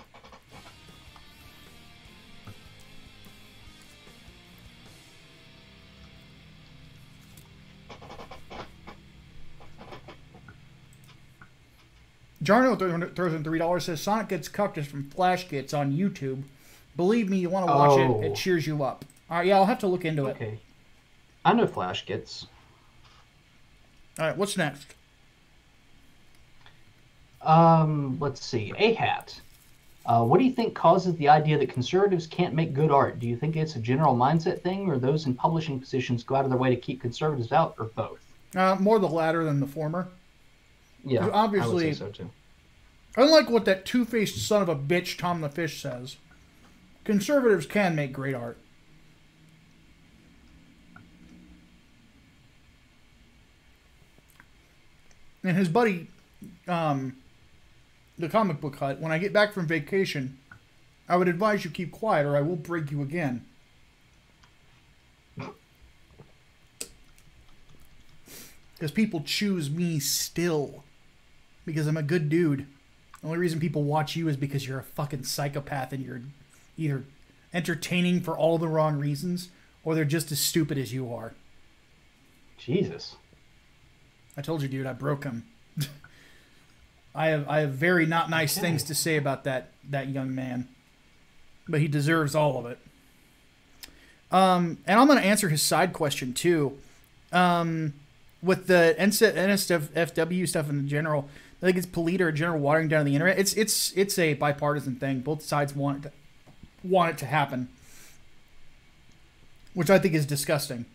Jarno throws in $3, says Sonic Gets Cucked is from Flash Gets on YouTube. Believe me, you want to watch it. It cheers you up. All right, yeah, I'll have to look into it. Okay. I know Flash Gets. All right, what's next? Let's see. A-Hat. What do you think causes the idea that conservatives can't make good art? Do you think it's a general mindset thing, or those in publishing positions go out of their way to keep conservatives out, or both? More the latter than the former. Yeah, obviously, I would say so too. Unlike what that two-faced son of a bitch Tom the Fish says, conservatives can make great art. And his buddy, the comic book hut, when I get back from vacation, I would advise you keep quiet or I will break you again. Because people choose me still. Because I'm a good dude. The only reason people watch you is because you're a fucking psychopath and you're either entertaining for all the wrong reasons or they're just as stupid as you are. Jesus. I told you, dude, I broke him. I have very not nice things to say about that young man. But he deserves all of it. And I'm going to answer his side question, too. With the NSFW stuff in general, I think it's polite or general watering down of the internet. It's a bipartisan thing. Both sides want it to happen, which I think is disgusting.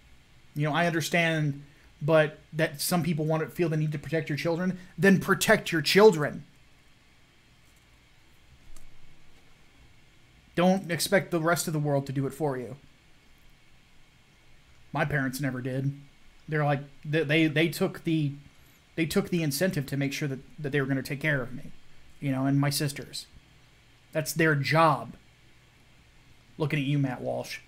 You know, I understand, but that some people feel the need to protect your children. Then protect your children. Don't expect the rest of the world to do it for you. My parents never did. They're like they took the incentive to make sure that they were going to take care of me, you know, and my sisters. That's their job. Looking at you, Matt Walsh.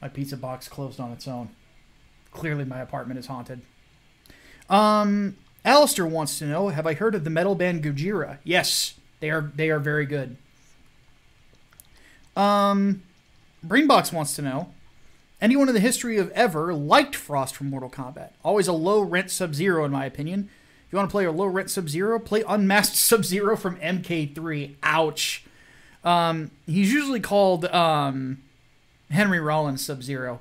My pizza box closed on its own. Clearly my apartment is haunted. Alistair wants to know, have I heard of the metal band Gojira? Yes, they are very good. Brainbox wants to know, anyone in the history of ever liked Frost from Mortal Kombat? Always a low-rent Sub-Zero, in my opinion. If you want to play a low-rent Sub-Zero, play Unmasked Sub-Zero from MKII. Ouch. He's usually called Henry Rollins Sub-Zero.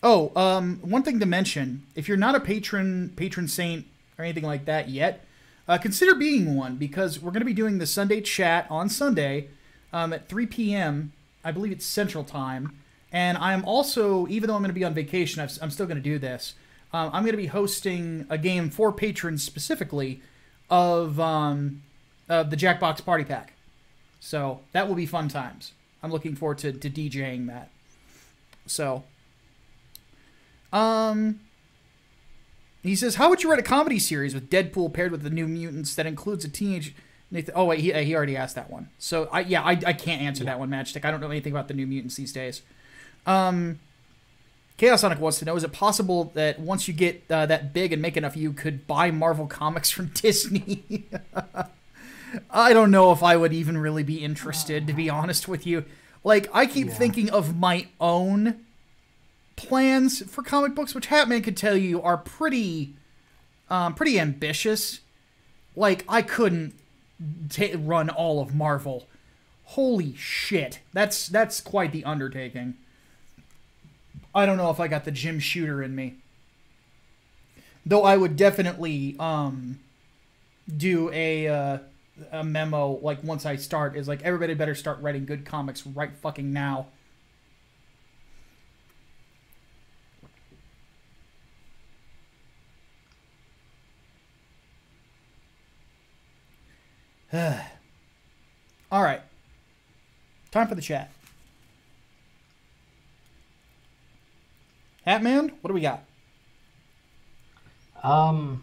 One thing to mention, if you're not a patron saint or anything like that yet, consider being one, because we're going to be doing the Sunday chat on Sunday at 3 p.m. I believe it's Central Time. And I am also, even though I'm going to be on vacation, I'm still going to do this. I'm going to be hosting a game for patrons specifically of the Jackbox Party Pack. So that will be fun times. I'm looking forward to DJing that. So, he says, how would you write a comedy series with Deadpool paired with the New Mutants that includes a teenage... Oh, wait, he already asked that one. So, I can't answer that one, Matchstick. I don't know anything about the New Mutants these days. Chaos Sonic wants to know, is it possible that once you get that big and make enough, you could buy Marvel Comics from Disney? I don't know if I would even really be interested, to be honest with you. Like, I keep thinking of my own plans for comic books, which Hatman could tell you are pretty ambitious. Like, I couldn't run all of Marvel. Holy shit. That's quite the undertaking. I don't know if I got the Jim Shooter in me. Though I would definitely do a memo, like, once I start, is like, everybody better start writing good comics right fucking now. All right. Time for the chat. Hatman, what do we got? Come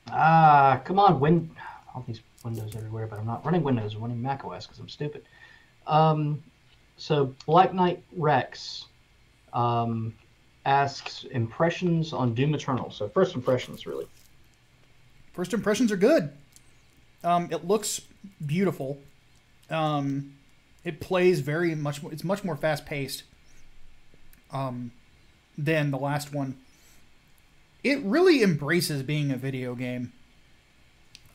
on, all these windows everywhere, but I'm not running Windows, I'm running macOS because I'm stupid. So Black Knight Rex asks impressions on Doom Eternal. So first impressions, really. First impressions are good. It looks beautiful. It plays very much. It's much more fast paced than the last one. It really embraces being a video game.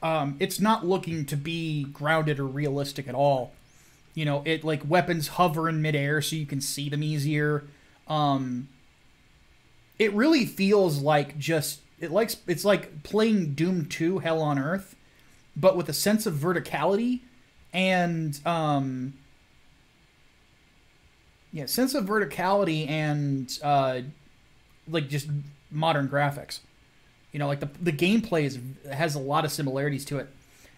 It's not looking to be grounded or realistic at all. You know, it like weapons hover in midair so you can see them easier. It really feels like it's like playing Doom 2 Hell on Earth, but with a sense of verticality and sense of verticality and like just modern graphics. You know, like the gameplay has a lot of similarities to it.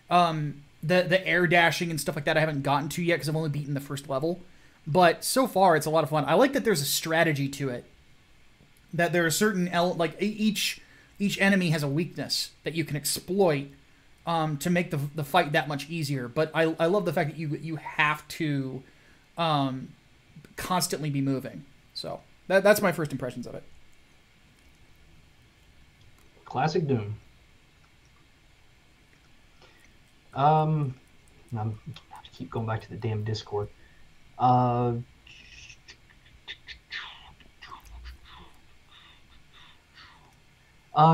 The air dashing and stuff like that I haven't gotten to yet because I've only beaten the first level. But so far, it's a lot of fun. I like that there's a strategy to it. That there are certain like each enemy has a weakness that you can exploit to make the fight that much easier. But I love the fact that you have to constantly be moving. So that's my first impressions of it. Classic Doom. I have to keep going back to the damn Discord.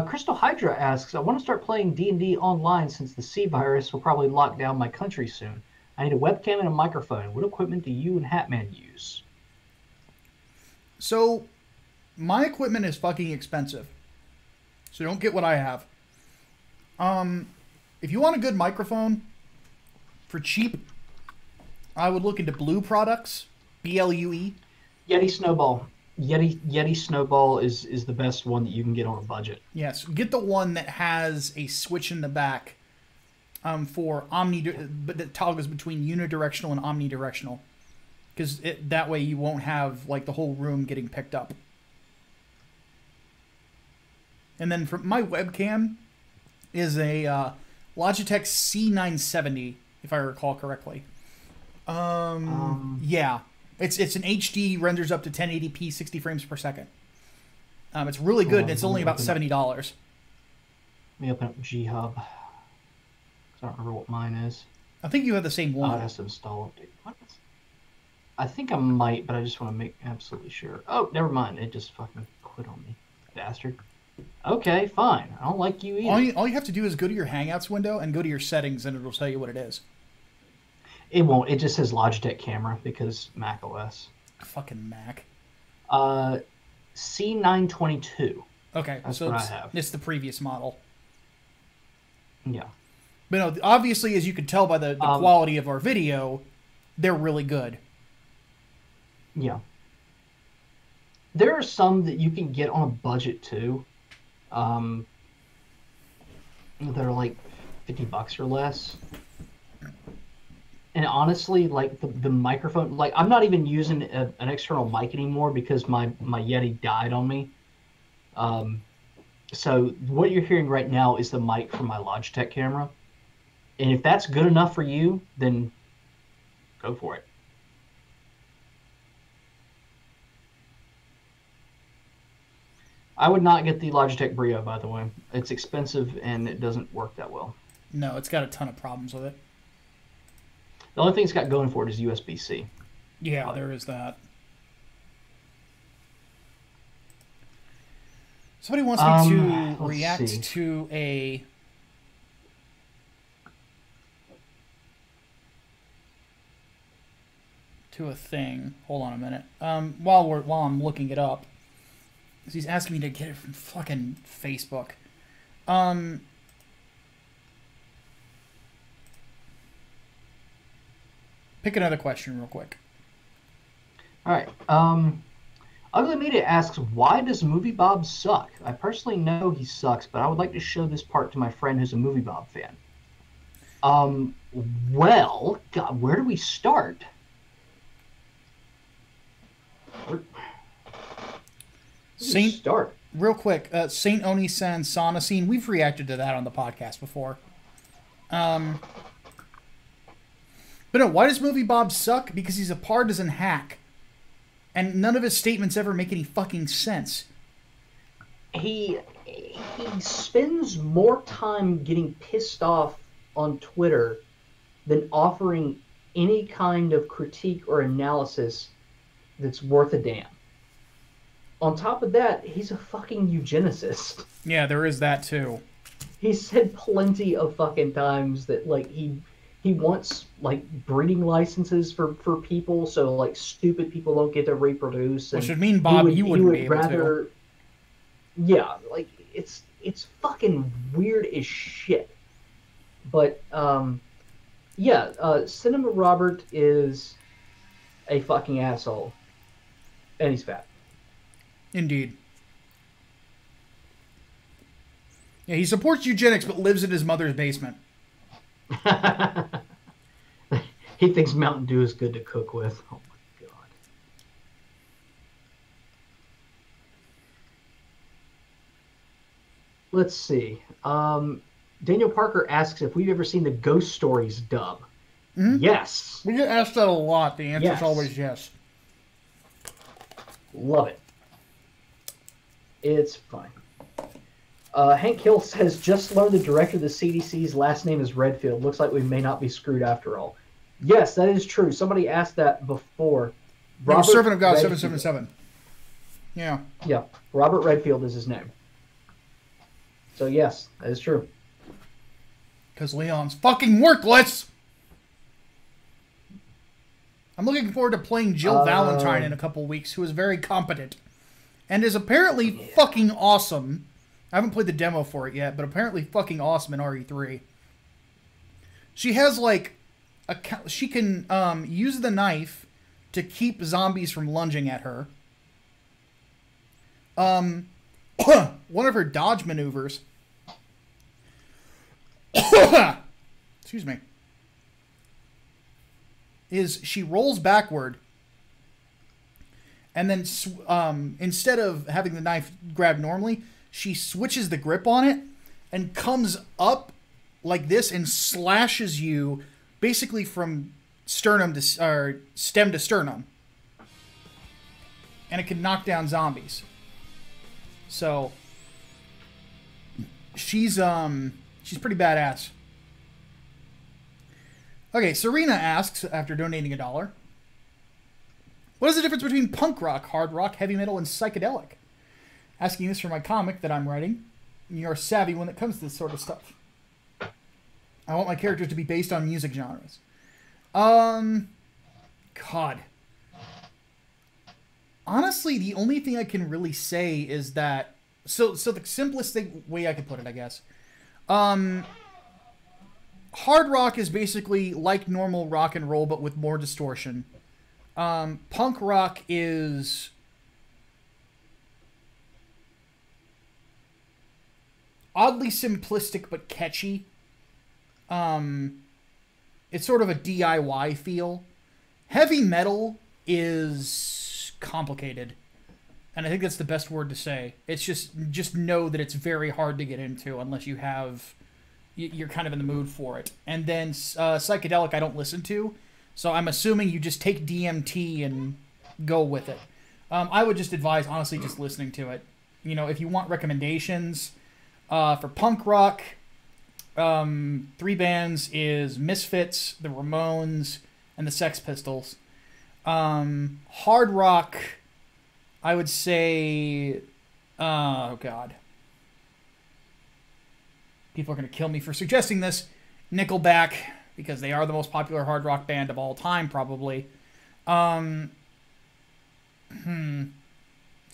Crystal Hydra asks, I want to start playing D&D online since the C virus will probably lock down my country soon. I need a webcam and a microphone. What equipment do you and Hatman use? So, my equipment is fucking expensive. So don't get what I have. If you want a good microphone for cheap, I would look into Blue Products, BLUE. Yeti Snowball. Yeti Snowball is the best one that you can get on a budget. Yes, get the one that has a switch in the back for but that toggles between unidirectional and omnidirectional, because that way you won't have like the whole room getting picked up. And then for my webcam is a Logitech C970, if I recall correctly. Yeah. It's an HD, renders up to 1080p, 60 frames per second. It's really good, and it's only about $70. Let me open up G-Hub. I don't remember what mine is. I think you have the same one. Oh, it has to install update. What? I think I might, but I just want to make absolutely sure. Oh, never mind. It just fucking quit on me. Bastard. Okay, fine. I don't like you either. All you have to do is go to your Hangouts window and go to your settings, and it'll tell you what it is. It won't. It just says Logitech camera because Mac OS. Fucking Mac. C922. Okay, that's so what I have. It's the previous model. Yeah. But no, obviously, as you can tell by the quality of our video, they're really good. Yeah. There are some that you can get on a budget too. That are like $50 or less. And honestly, like the microphone, like I'm not even using an external mic anymore because my Yeti died on me. So what you're hearing right now is the mic from my Logitech camera. And if that's good enough for you, then go for it. I would not get the Logitech Brio, by the way. It's expensive and it doesn't work that well. No, it's got a ton of problems with it. The only thing it's got going for it is USB-C. Yeah, there is that. Somebody wants me to react to a thing. Hold on a minute. While I'm looking it up, he's asking me to get it from fucking Facebook. Pick another question real quick. All right. Ugly Media asks, why does Movie Bob suck? I personally know he sucks, but I would like to show this part to my friend who's a Movie Bob fan. Well, God, where do we start? Real quick, Saint Oni-san Sauna Scene. We've reacted to that on the podcast before. But no, why does Movie Bob suck? Because he's a partisan hack. And none of his statements ever make any fucking sense. He spends more time getting pissed off on Twitter than offering any kind of critique or analysis that's worth a damn. On top of that, he's a fucking eugenicist. Yeah, there is that too. He said plenty of fucking times that like he wants like breeding licenses for people so like stupid people don't get to reproduce. Which would mean, Bob, you wouldn't be able to. Yeah, like it's fucking weird as shit. But Cinema Robert is a fucking asshole, and he's fat. Indeed. Yeah, he supports eugenics but lives in his mother's basement. He thinks Mountain Dew is good to cook with. Oh my god. Let's see. Daniel Parker asks if we've ever seen the Ghost Stories dub. Mm-hmm. Yes. We get asked that a lot. The answer is always yes. Love it. It's fine. Hank Hill says, just learned the director of the CDC's last name is Redfield. Looks like we may not be screwed after all. Yes, that is true. Somebody asked that before. Servant of God Redfield. 777. Yeah. Yeah. Robert Redfield is his name. So yes, that is true. Because Leon's fucking worthless! I'm looking forward to playing Jill Valentine in a couple weeks, who is very competent. And is apparently fucking awesome. I haven't played the demo for it yet, but apparently fucking awesome in RE3. She has like she can use the knife to keep zombies from lunging at her. One of her dodge maneuvers. Excuse me. Is she rolls backward, and then instead of having the knife grab normally, she switches the grip on it and comes up like this and slashes you basically from sternum to or stem to sternum, and it can knock down zombies. So she's pretty badass. Okay, Serena asks, after donating $1, what is the difference between punk rock, hard rock, heavy metal, and psychedelic? Asking this for my comic that I'm writing. You're savvy when it comes to this sort of stuff. I want my characters to be based on music genres. God. Honestly, the only thing I can really say is that... So the simplest way I could put it, I guess. Hard rock is basically like normal rock and roll, but with more distortion. Punk rock is... oddly simplistic, but catchy. It's sort of a DIY feel. Heavy metal is complicated. And I think that's the best word to say. It's just know that it's very hard to get into unless you have... you're kind of in the mood for it. And then psychedelic I don't listen to. So I'm assuming you just take DMT and go with it. I would just advise, honestly, just listening to it. You know, if you want recommendations for punk rock, 3 bands is Misfits, the Ramones, and the Sex Pistols. Hard rock, I would say... oh, God. People are going to kill me for suggesting this. Nickelback, because they are the most popular hard rock band of all time, probably. It's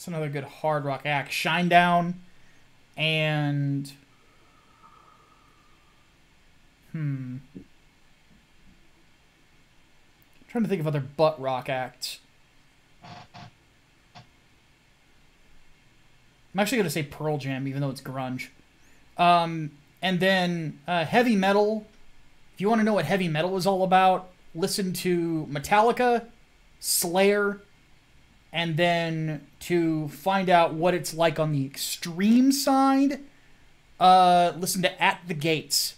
another good hard rock act. Shinedown, and... trying to think of other butt rock acts. I'm actually going to say Pearl Jam, even though it's grunge. And then heavy metal. If you want to know what heavy metal is all about, listen to Metallica, Slayer, and then to find out what it's like on the extreme side, listen to At the Gates.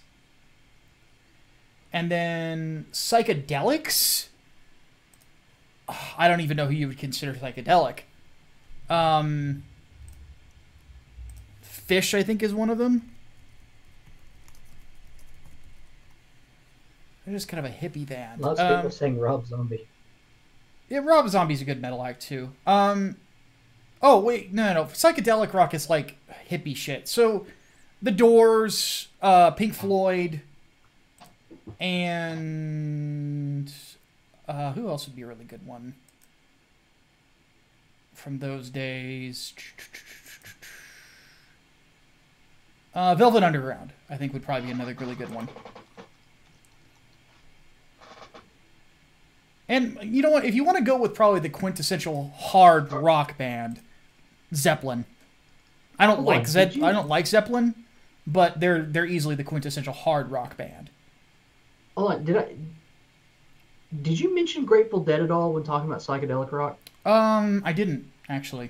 And then psychedelics. I don't even know who you would consider psychedelic. Fish, I think, is one of them. They're just kind of a hippie band. Lots of people saying Rob Zombie. Yeah, Rob Zombie's a good metal act, too. Oh, wait, no. Psychedelic rock is like hippie shit. So, The Doors, Pink Floyd, and... who else would be a really good one from those days? Velvet Underground, I think, would probably be another really good one. And you know what? If you want to go with probably the quintessential hard rock band, Zeppelin. I don't like Zeppelin, but they're easily the quintessential hard rock band. Hold on, did you mention Grateful Dead at all when talking about psychedelic rock? I didn't actually.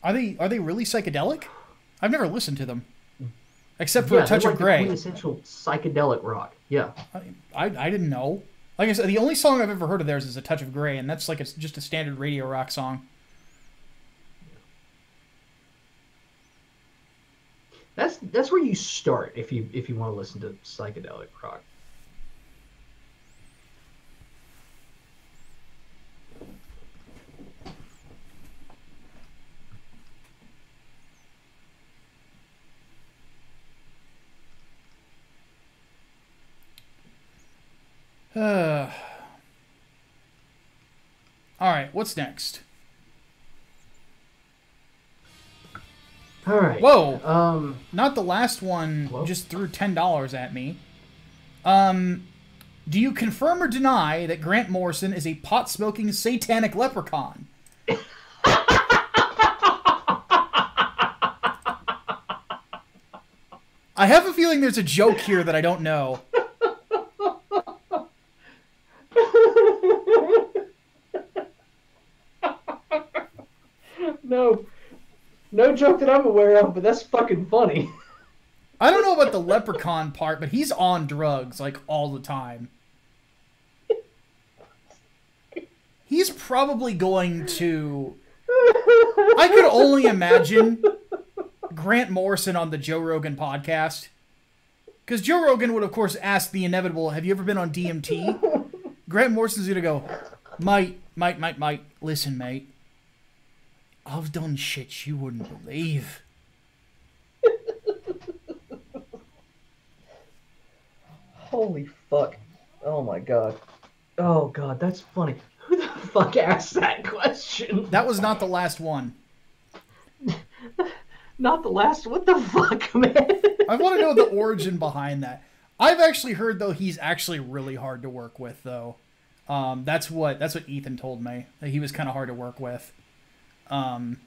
Are they really psychedelic? I've never listened to them, except for A Touch of Grey. Quintessential psychedelic rock. Yeah. I didn't know. Like I said, the only song I've ever heard of theirs is A Touch of Grey, and that's like just a standard radio rock song. That's where you start if you want to listen to psychedelic rock. All right, what's next? All right. Whoa. Not the last one. Whoa. Just threw $10 at me. Do you confirm or deny that Grant Morrison is a pot-smoking satanic leprechaun? I have a feeling there's a joke here that I don't know. No joke that I'm aware of, but that's fucking funny. I don't know about the leprechaun part, but he's on drugs, like, all the time. He's probably going to... I could only imagine Grant Morrison on the Joe Rogan podcast. Because Joe Rogan would, of course, ask the inevitable, have you ever been on DMT? Grant Morrison's going to go, mate, listen, mate. I've done shit you wouldn't believe. Holy fuck. Oh my god. Oh god, that's funny. Who the fuck asked that question? That was not the last one. Not the last? What the fuck, man? I want to know the origin behind that. I've actually heard, though, he's actually really hard to work with, though. That's what Ethan told me. That he was kind of hard to work with. Hold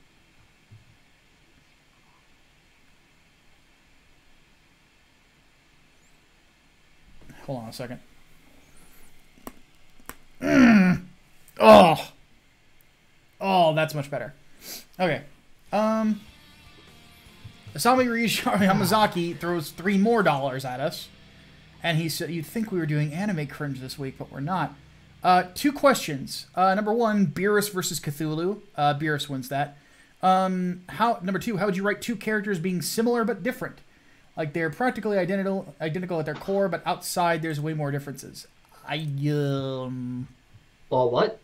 on a second. Oh, that's much better. Okay. Asami Yamazaki throws $3 more at us. And he said, you'd think we were doing anime cringe this week, but we're not. 2 questions. Number 1, Beerus versus Cthulhu. Beerus wins that. Number 2, how would you write 2 characters being similar but different? Like they're practically identical at their core, but outside there's way more differences. Well, what?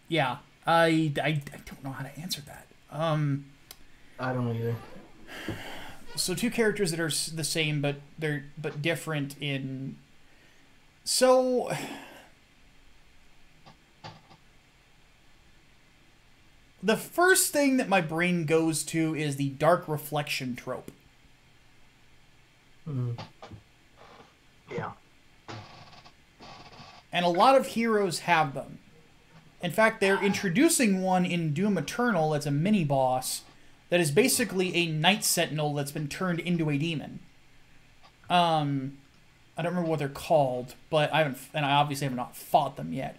Yeah. I don't know how to answer that. I don't know either. So 2 characters that are the same, but they're different in. So the first thing that my brain goes to is the dark reflection trope. Yeah. And a lot of heroes have them. In fact, they're introducing one in Doom Eternal that's a mini-boss that is basically a Night Sentinel that's been turned into a demon. I don't remember what they're called, but I obviously have not fought them yet.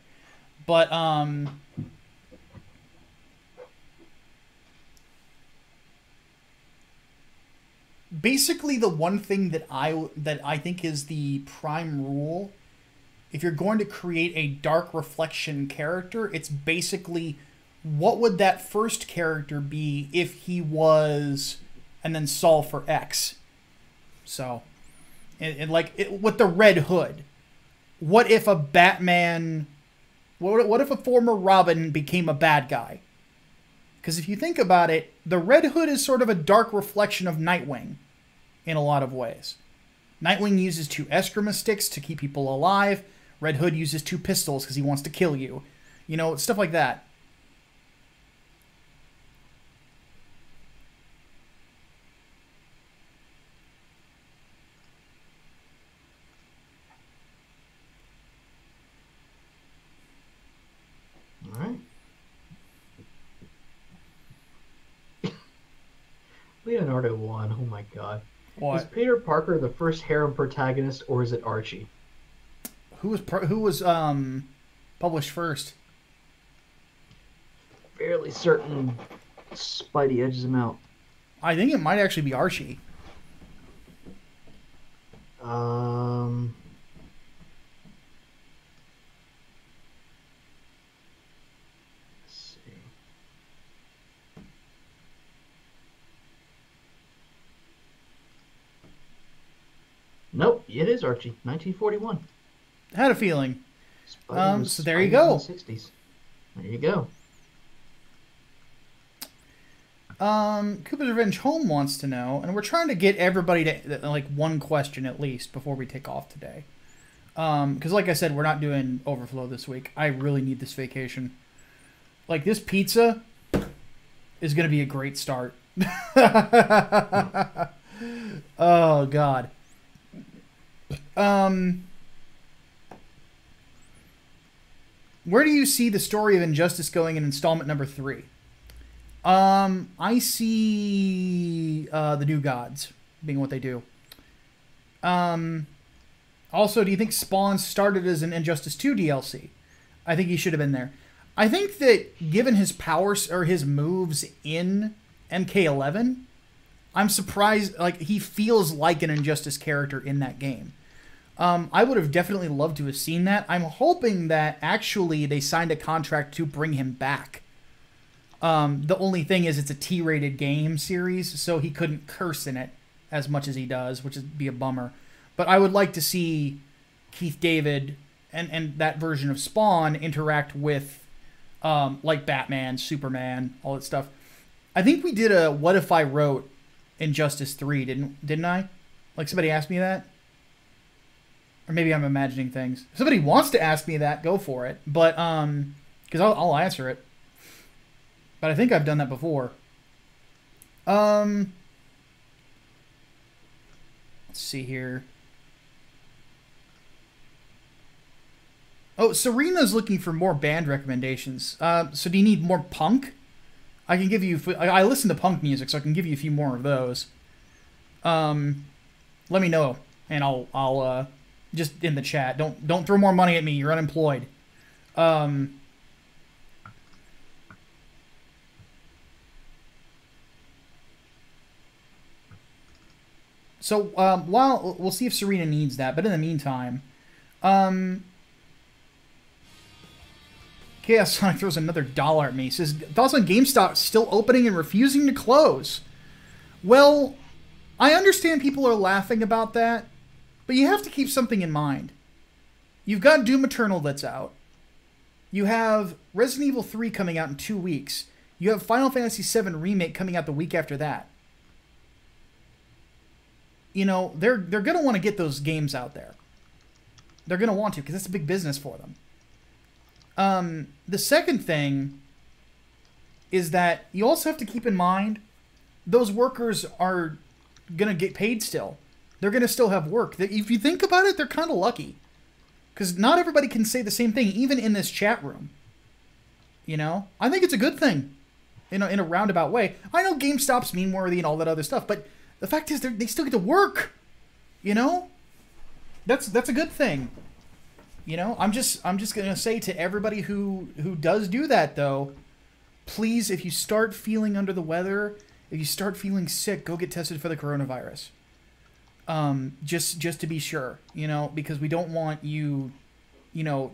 But basically the one thing that I think is the prime rule, if you're going to create a dark reflection character, it's basically what would that first character be if he was, and then solve for X. So, with the Red Hood, what if a Batman, what if a former Robin became a bad guy? Because if you think about it, the Red Hood is sort of a dark reflection of Nightwing in a lot of ways. Nightwing uses 2 Eskrima sticks to keep people alive. Red Hood uses 2 pistols because he wants to kill you. You know, stuff like that. All right. Leonardo won. Oh my god. What? Is Peter Parker the first harem protagonist, or is it Archie? Who was published first? Fairly certain Spidey edges him out. I think it might actually be Archie. Let's see. Nope, it is Archie, 1941. Had a feeling. So there you Spidey go. in the 60s. There you go. Cooper's Revenge Home wants to know, and we're trying to get everybody to like one question at least before we take off today. Because like I said, we're not doing overflow this week. I really need this vacation. Like this pizza is going to be a great start. Oh God. Where do you see the story of Injustice going in installment number 3? I see the New Gods being what they do. Also, do you think Spawn started as an Injustice 2 DLC? I think he should have been there. I think that given his powers or his moves in MK11, I'm surprised, like, he feels like an Injustice character in that game. I would have definitely loved to have seen that. I'm hoping that actually they signed a contract to bring him back. The only thing is it's a T-rated game series, so he couldn't curse in it as much as he does, which would be a bummer. But I would like to see Keith David and that version of Spawn interact with, like, Batman, Superman, all that stuff. I think we did a What If I Wrote Injustice 3, didn't I? Like, somebody asked me that? Or maybe I'm imagining things. If somebody wants to ask me that, go for it. But, because I'll answer it. But I think I've done that before. Let's see here. Oh, Serena's looking for more band recommendations. So do you need more punk? I can give you... I listen to punk music, so I can give you a few more of those. Let me know, and I'll just in the chat. Don't throw more money at me. You're unemployed. So while we'll see if Serena needs that, but in the meantime, Chaos Sonic throws another $1 at me. He says, thoughts on GameStop still opening and refusing to close? Well, I understand people are laughing about that, but you have to keep something in mind. You've got Doom Eternal that's out. You have Resident Evil 3 coming out in 2 weeks. You have Final Fantasy VII Remake coming out the week after that. You know, they're going to want to get those games out there. They're going to want to, because that's a big business for them. The second thing is that you also have to keep in mind those workers are going to get paid still. They're going to still have work. If you think about it, they're kind of lucky. Because not everybody can say the same thing, even in this chat room. You know? I think it's a good thing. In a roundabout way. I know GameStop's meme-worthy and all that other stuff, but the fact is they still get to work. You know? That's a good thing. You know? I'm just going to say to everybody who does do that, though, please, if you start feeling under the weather, if you start feeling sick, go get tested for the coronavirus. Just to be sure, you know, because we don't want you, you know,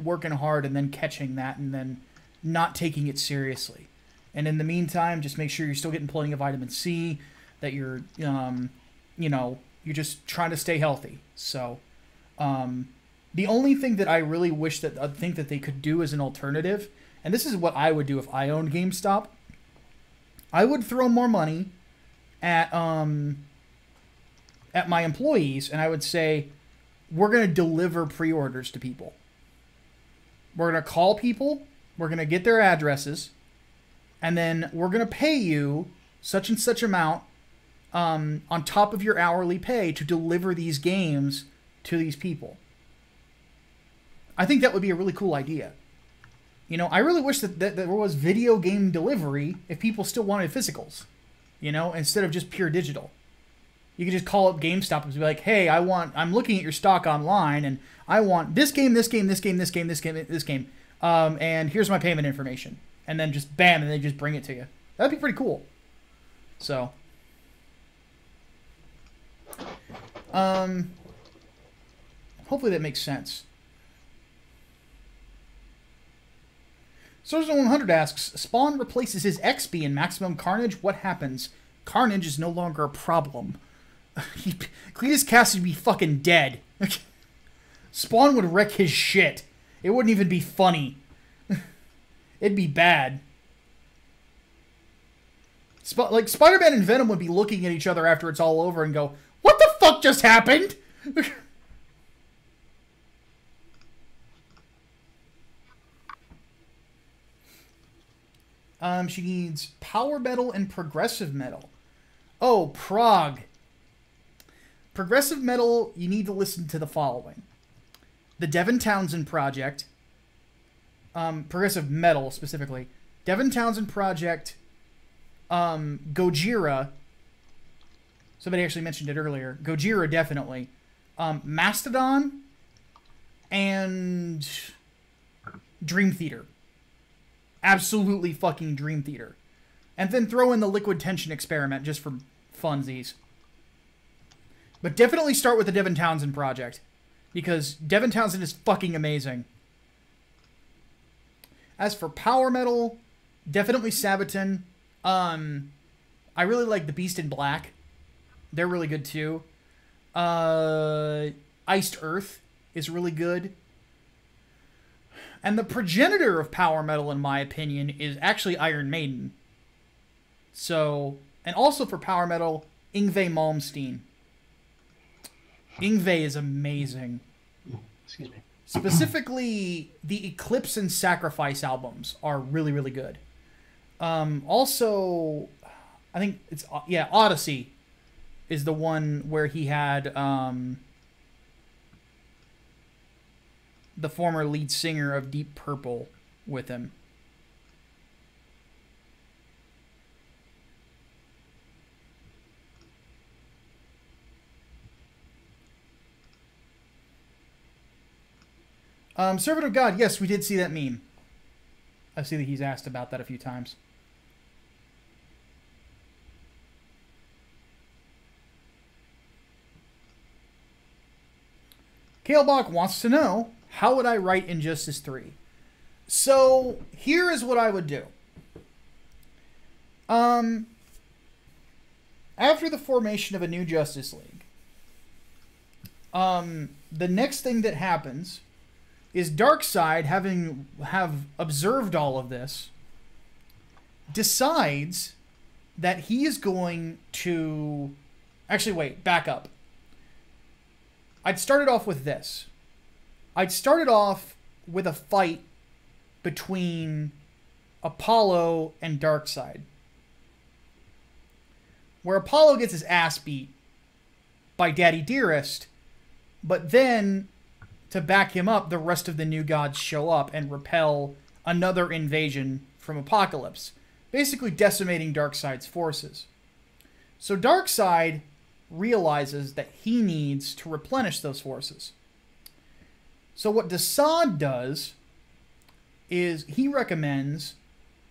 working hard and then catching that and then not taking it seriously. And in the meantime, just make sure you're still getting plenty of vitamin C, that you're, you know, you're just trying to stay healthy. So, the only thing that I really wish that I think that they could do as an alternative, and this is what I would do if I owned GameStop, I would throw more money at my employees, and I would say, we're going to deliver pre-orders to people. We're going to call people, we're going to get their addresses, and then we're going to pay you such and such amount on top of your hourly pay to deliver these games to these people. I think that would be a really cool idea. You know, I really wish that there was video game delivery if people still wanted physicals, you know, instead of just pure digital. You could just call up GameStop and be like, hey, I'm looking at your stock online, and I want this game, this game, this game, this game, this game, this game, and here's my payment information. And then just bam, and they just bring it to you. That'd be pretty cool. So, hopefully that makes sense. Source100 asks, Spawn replaces his XP in Maximum Carnage. What happens? Carnage is no longer a problem. Cletus Cassidy would be fucking dead. Spawn would wreck his shit. It wouldn't even be funny. It'd be bad. Like, Spider-Man and Venom would be looking at each other after it's all over and go, what the fuck just happened? She needs power metal and progressive metal. Oh, prog. Progressive metal, you need to listen to the following. The Devin Townsend Project. Progressive metal, specifically. Devin Townsend Project. Gojira. Somebody actually mentioned it earlier. Gojira, definitely. Mastodon. And Dream Theater. Absolutely fucking Dream Theater. And then throw in the Liquid Tension Experiment just for funsies. But definitely start with the Devin Townsend project, because Devin Townsend is fucking amazing. As for power metal, definitely Sabaton. I really like The Beast in Black. They're really good too. Iced Earth is really good. And the progenitor of power metal, in my opinion, is actually Iron Maiden. So, and also for power metal, Yngwie Malmsteen. Yngwie is amazing. Excuse me. Specifically, the Eclipse and Sacrifice albums are really, really good. Also, I think it's, yeah, Odyssey is the one where he had the former lead singer of Deep Purple with him. Servant of God, yes, we did see that meme. I see that he's asked about that a few times. Kalebach wants to know, how would I write Injustice 3? So, here is what I would do. After the formation of a new Justice League, the next thing that happens is Darkseid, have observed all of this, decides that he is going to... Actually, wait, back up. I'd started off with this. I'd started off with a fight between Apollo and Darkseid, where Apollo gets his ass beat by Daddy Dearest, but then, to back him up, the rest of the New Gods show up and repel another invasion from Apocalypse, basically decimating Darkseid's forces. So Darkseid realizes that he needs to replenish those forces. So what Desaad does is he recommends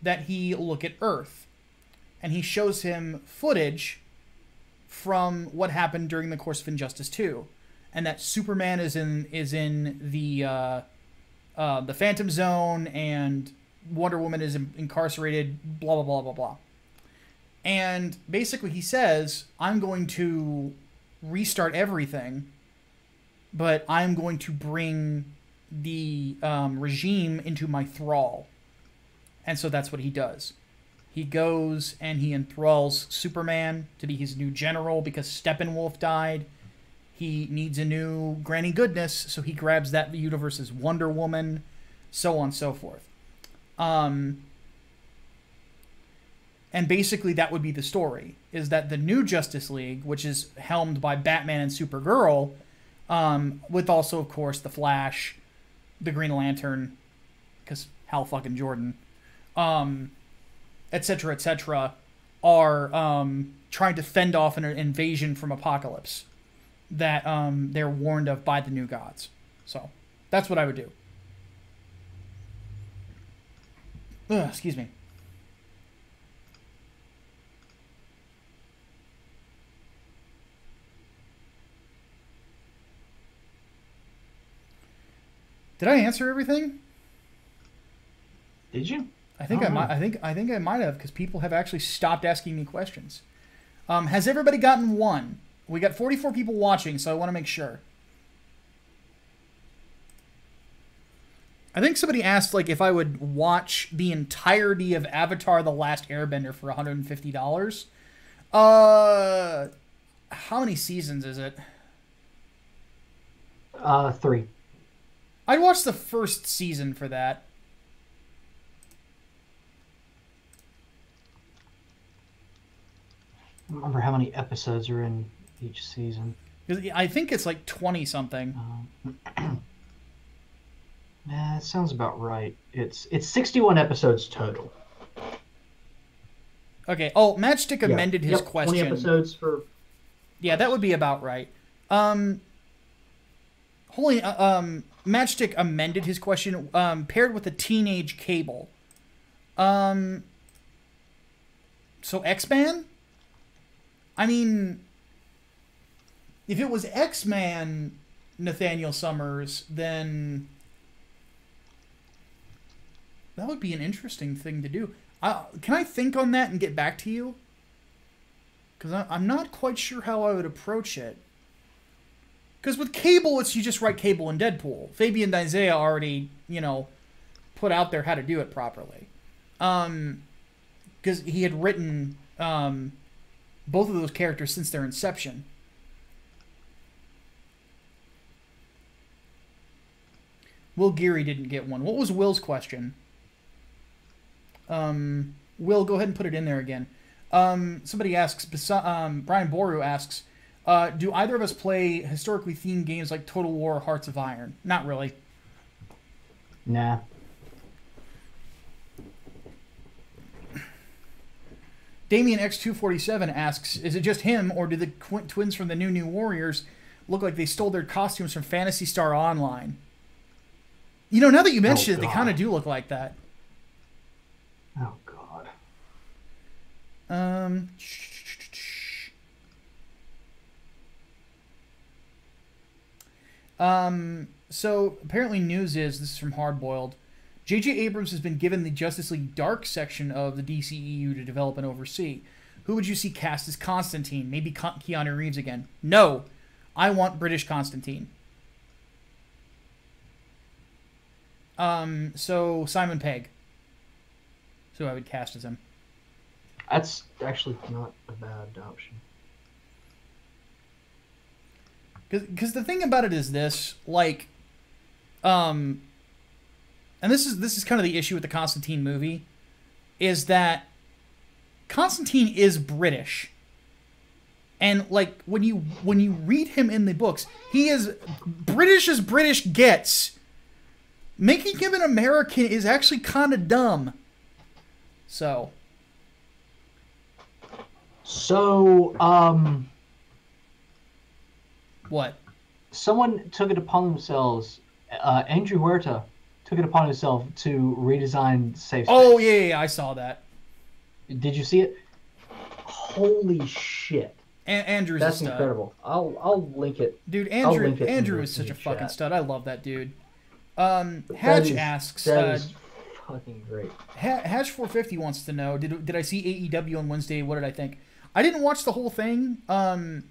that he look at Earth, and he shows him footage from what happened during the course of Injustice 2. And that Superman is in the Phantom Zone, and Wonder Woman is incarcerated, blah, blah, blah, blah, blah. And basically he says, I'm going to restart everything, but I'm going to bring the regime into my thrall. And so that's what he does. He goes and he enthralls Superman to be his new general because Steppenwolf died. He needs a new Granny Goodness, so he grabs that universe's Wonder Woman, so on and so forth. And basically that would be the story, is that the new Justice League, which is helmed by Batman and Supergirl, with also, of course, the Flash, the Green Lantern, because Hal fucking Jordan, etc., are trying to fend off an invasion from Apocalypse that they're warned of by the New Gods. So that's what I would do. Ugh, excuse me. Did I answer everything? Did you? I think I might. I think I might have, because people have actually stopped asking me questions. Has everybody gotten one? We got 44 people watching, so I want to make sure. I think somebody asked, like, if I would watch the entirety of Avatar: The Last Airbender for $150. How many seasons is it? 3. I'd watch the first season for that. I don't remember how many episodes are in each season. I think it's like 20-something. That sounds about right. It's 61 episodes total. Okay. Oh, Matchstick amended his question. 20 episodes for... Yeah, that would be about right. Matchstick amended his question, paired with a teenage Cable. So X-Man? I mean, if it was X-Man Nathaniel Summers, then that would be an interesting thing to do. Can I think on that and get back to you? Because I'm not quite sure how I would approach it. Because with Cable, you just write Cable and Deadpool. Fabian Isaiah already, put out there how to do it properly. Because he had written both of those characters since their inception. Will Geary didn't get one. What was Will's question? Will, go ahead and put it in there again. Somebody asks, Brian Boru asks, do either of us play historically themed games like Total War or Hearts of Iron? Not really. Nah. Damien X247 asks, is it just him, or do the twins from the New Warriors look like they stole their costumes from Phantasy Star Online? Now that you mention it, they kind of do look like that. Oh, God. So apparently news is, this is from Hardboiled, J.J. Abrams has been given the Justice League Dark section of the DCEU to develop and oversee. Who would you see cast as Constantine? Maybe Keanu Reeves again? No. I want British Constantine. So Simon Pegg. So I would cast as him. That's actually not a bad option. Because the thing about it is this, and this is kind of the issue with the Constantine movie, is that Constantine is British, and when you read him in the books, he is British as British gets. Making him an American is actually kind of dumb. So, what? Someone took it upon themselves. Andrew Huerta took it upon himself to redesign Safe Space. Oh yeah, I saw that. Did you see it? Holy shit! Andrew's that's a stud. Incredible. I'll link it. Dude, Andrew is such a fucking stud. I love that dude. Hatch asks. That is fucking great. Hatch 450 wants to know, did I see AEW on Wednesday? What did I think? I didn't watch the whole thing. I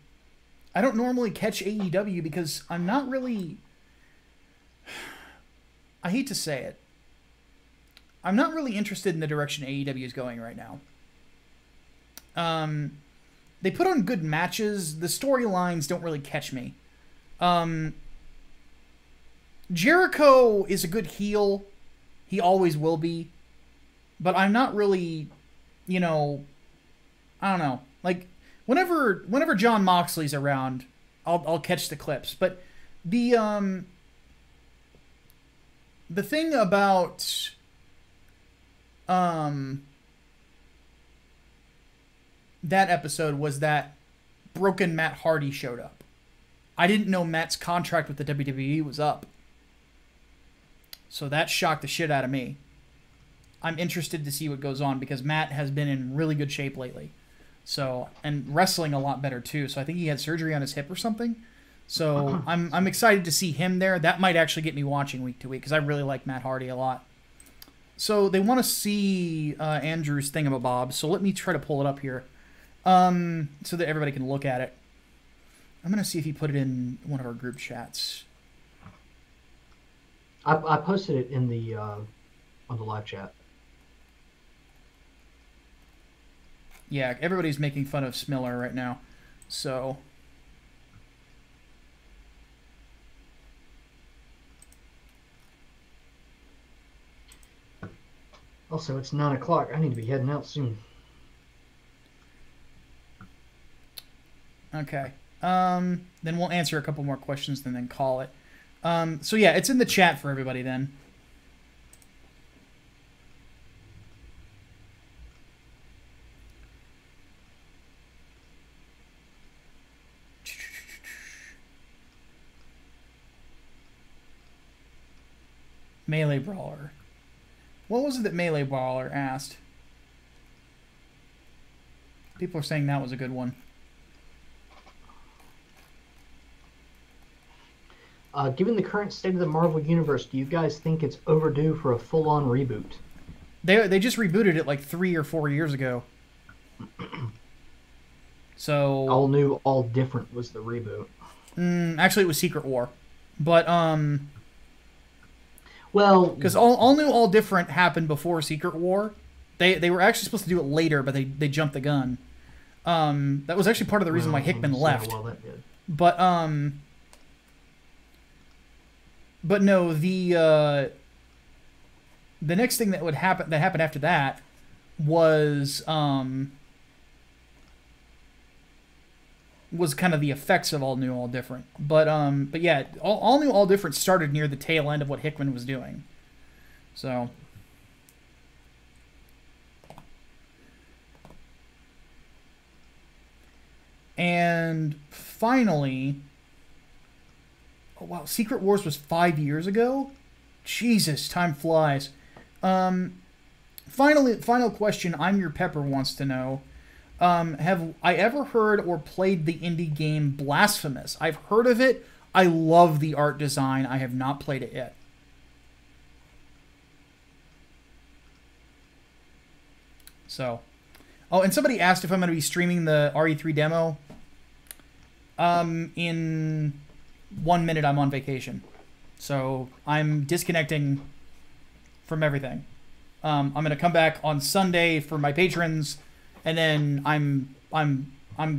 don't normally catch AEW because I'm not really... I hate to say it. I'm not really interested in the direction AEW is going right now. They put on good matches. The storylines don't really catch me. Jericho is a good heel. He always will be. But I'm not really, I don't know. Whenever John Moxley's around, I'll catch the clips. But the thing about that episode was that broken Matt Hardy showed up. I didn't know Matt's contract with the WWE was up. So that shocked the shit out of me. I'm interested to see what goes on because Matt has been in really good shape lately. So, and wrestling a lot better too. So I think he had surgery on his hip or something. So I'm excited to see him there. That might actually get me watching week to week because I really like Matt Hardy a lot. So they want to see Andrew's thingamabob. So let me try to pull it up here so that everybody can look at it. I'm going to see if he put it in one of our group chats. I posted it in the on the live chat. Yeah, everybody's making fun of Smiller right now. So also, it's 9 o'clock. I need to be heading out soon. Okay. Then we'll answer a couple more questions and then call it. So yeah, it's in the chat for everybody then. Melee Brawler. What was it that Melee Brawler asked? People are saying that was a good one. Given the current state of the Marvel Universe, do you guys think it's overdue for a full-on reboot? They just rebooted it like 3 or 4 years ago. So All New, All Different was the reboot. Actually, it was Secret War, but well, because all New, All Different happened before Secret War. They were actually supposed to do it later, but they jumped the gun. That was actually part of the reason why Hickman left. Well, that did. But no, the next thing that happened after that was kind of the effects of All New, All Different. But yeah, All New, All Different started near the tail end of what Hickman was doing. So. And finally, oh wow, Secret Wars was 5 years ago? Jesus, time flies. Final question, I'm Your Pepper wants to know. Have I ever heard or played the indie game Blasphemous? I've heard of it. I love the art design. I have not played it yet. So, oh, and somebody asked if I'm going to be streaming the RE3 demo. In 1 minute, I'm on vacation, so I'm disconnecting from everything. I'm gonna come back on Sunday for my patrons, and then I'm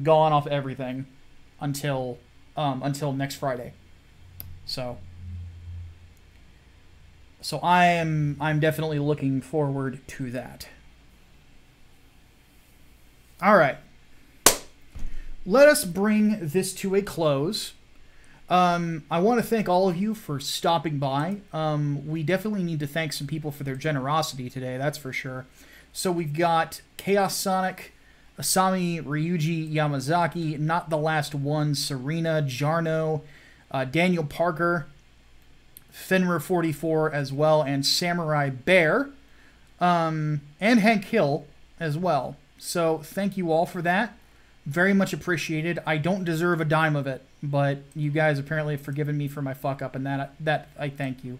gone off everything until next Friday. So I'm definitely looking forward to that. All right. Let us bring this to a close. I want to thank all of you for stopping by. We definitely need to thank some people for their generosity today, that's for sure. So we've got Chaos Sonic, Asami Ryuji Yamazaki, Not the Last One, Serena, Jarno, Daniel Parker, Fenrir44 as well, and Samurai Bear, and Hank Hill as well. So thank you all for that. Very much appreciated. I don't deserve a dime of it, but you guys apparently have forgiven me for my fuck up, and that I thank you.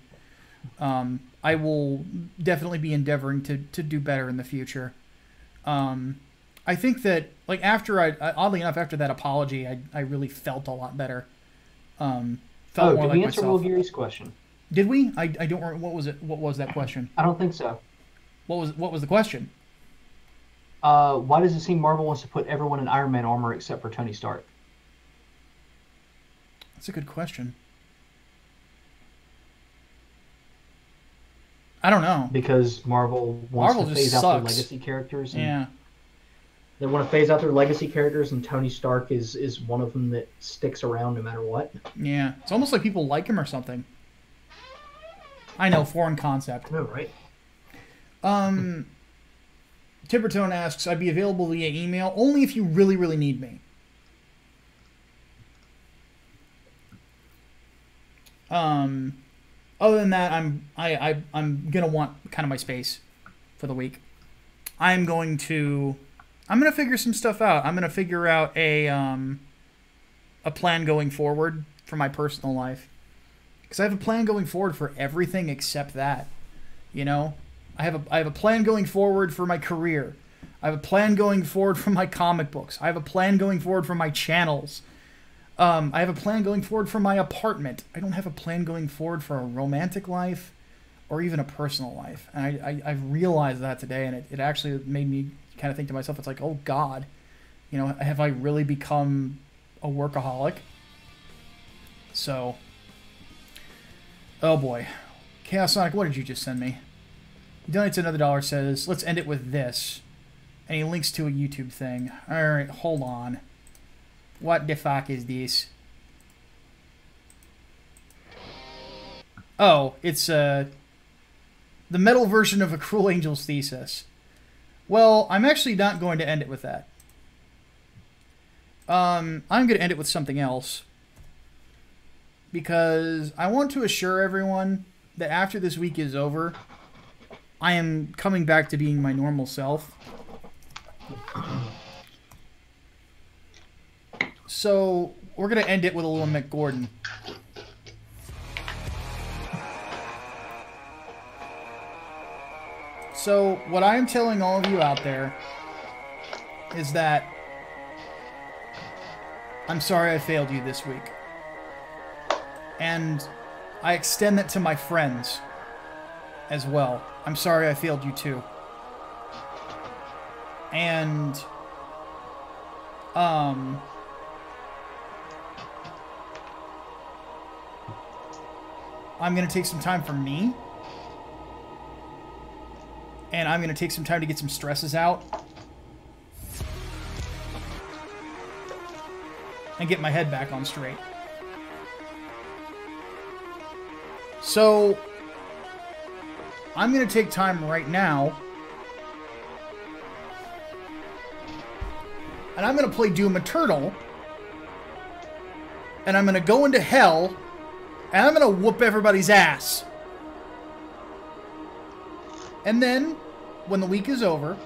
I will definitely be endeavoring to do better in the future. I think that, like, oddly enough, after that apology, I really felt a lot better. Felt more did like we answer myself. Will Geary's question? Did we? I don't remember. What was it? What was that question? I don't think so. What was the question? Why does it seem Marvel wants to put everyone in Iron Man armor except for Tony Stark? That's a good question. I don't know. Because Marvel wants to phase out their legacy characters. Yeah. They want to phase out their legacy characters, and Tony Stark is one of them that sticks around no matter what. Yeah. It's almost like people like him or something. I know, foreign concept. No, right? Tippertone asks, I'd be available via email only if you really, really need me. Other than that, I'm gonna want kind of my space for the week. I'm gonna figure some stuff out. I'm gonna figure out a plan going forward for my personal life, because I have a plan going forward for everything except that. You know, I have a plan going forward for my career. I have a plan going forward for my comic books. I have a plan going forward for my channels. I have a plan going forward for my apartment. I don't have a plan going forward for a romantic life or even a personal life. And I've realized that today, and it actually made me kind of think to myself, it's like, oh God, you know, have I really become a workaholic? So, oh boy. Chaos Sonic, what did you just send me? He donates another $1, says, let's end it with this. And he links to a YouTube thing. Alright, hold on. What the fuck is this? Oh, it's the metal version of A Cruel Angel's Thesis. Well, I'm actually not going to end it with that. I'm going to end it with something else. Because I want to assure everyone that after this week is over, I am coming back to being my normal self. So, we're going to end it with a little Mick Gordon. So, what I am telling all of you out there is that I'm sorry I failed you this week. And I extend that to my friends as well. I'm sorry I failed you too. And I'm going to take some time for me. And I'm going to take some time to get some stresses out. And get my head back on straight. So, I'm going to take time right now. And I'm going to play Doom Eternal. And I'm going to go into hell. And I'm going to whoop everybody's ass. And then, when the week is over,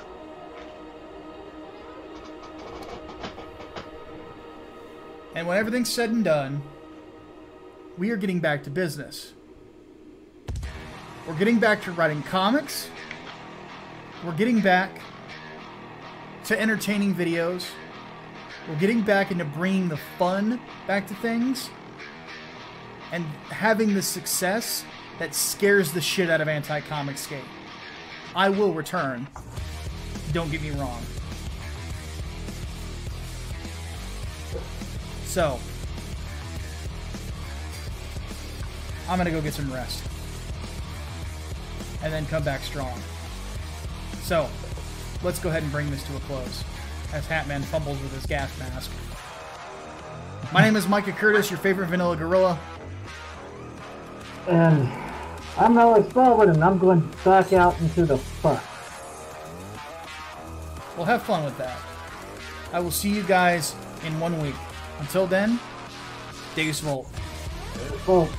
and when everything's said and done, we are getting back to business. We're getting back to writing comics. We're getting back to entertaining videos. We're getting back into bringing the fun back to things. And having the success that scares the shit out of Anti-Comicscape. I will return. Don't get me wrong. So, I'm going to go get some rest. And then come back strong. So, let's go ahead and bring this to a close. As Hatman fumbles with his gas mask. My name is Micah Curtis, your favorite vanilla gorilla. And I'm Alex Baldwin, and I'm going back out into the fun. Well, have fun with that. I will see you guys in 1 week. Until then, Deus Volt. Well,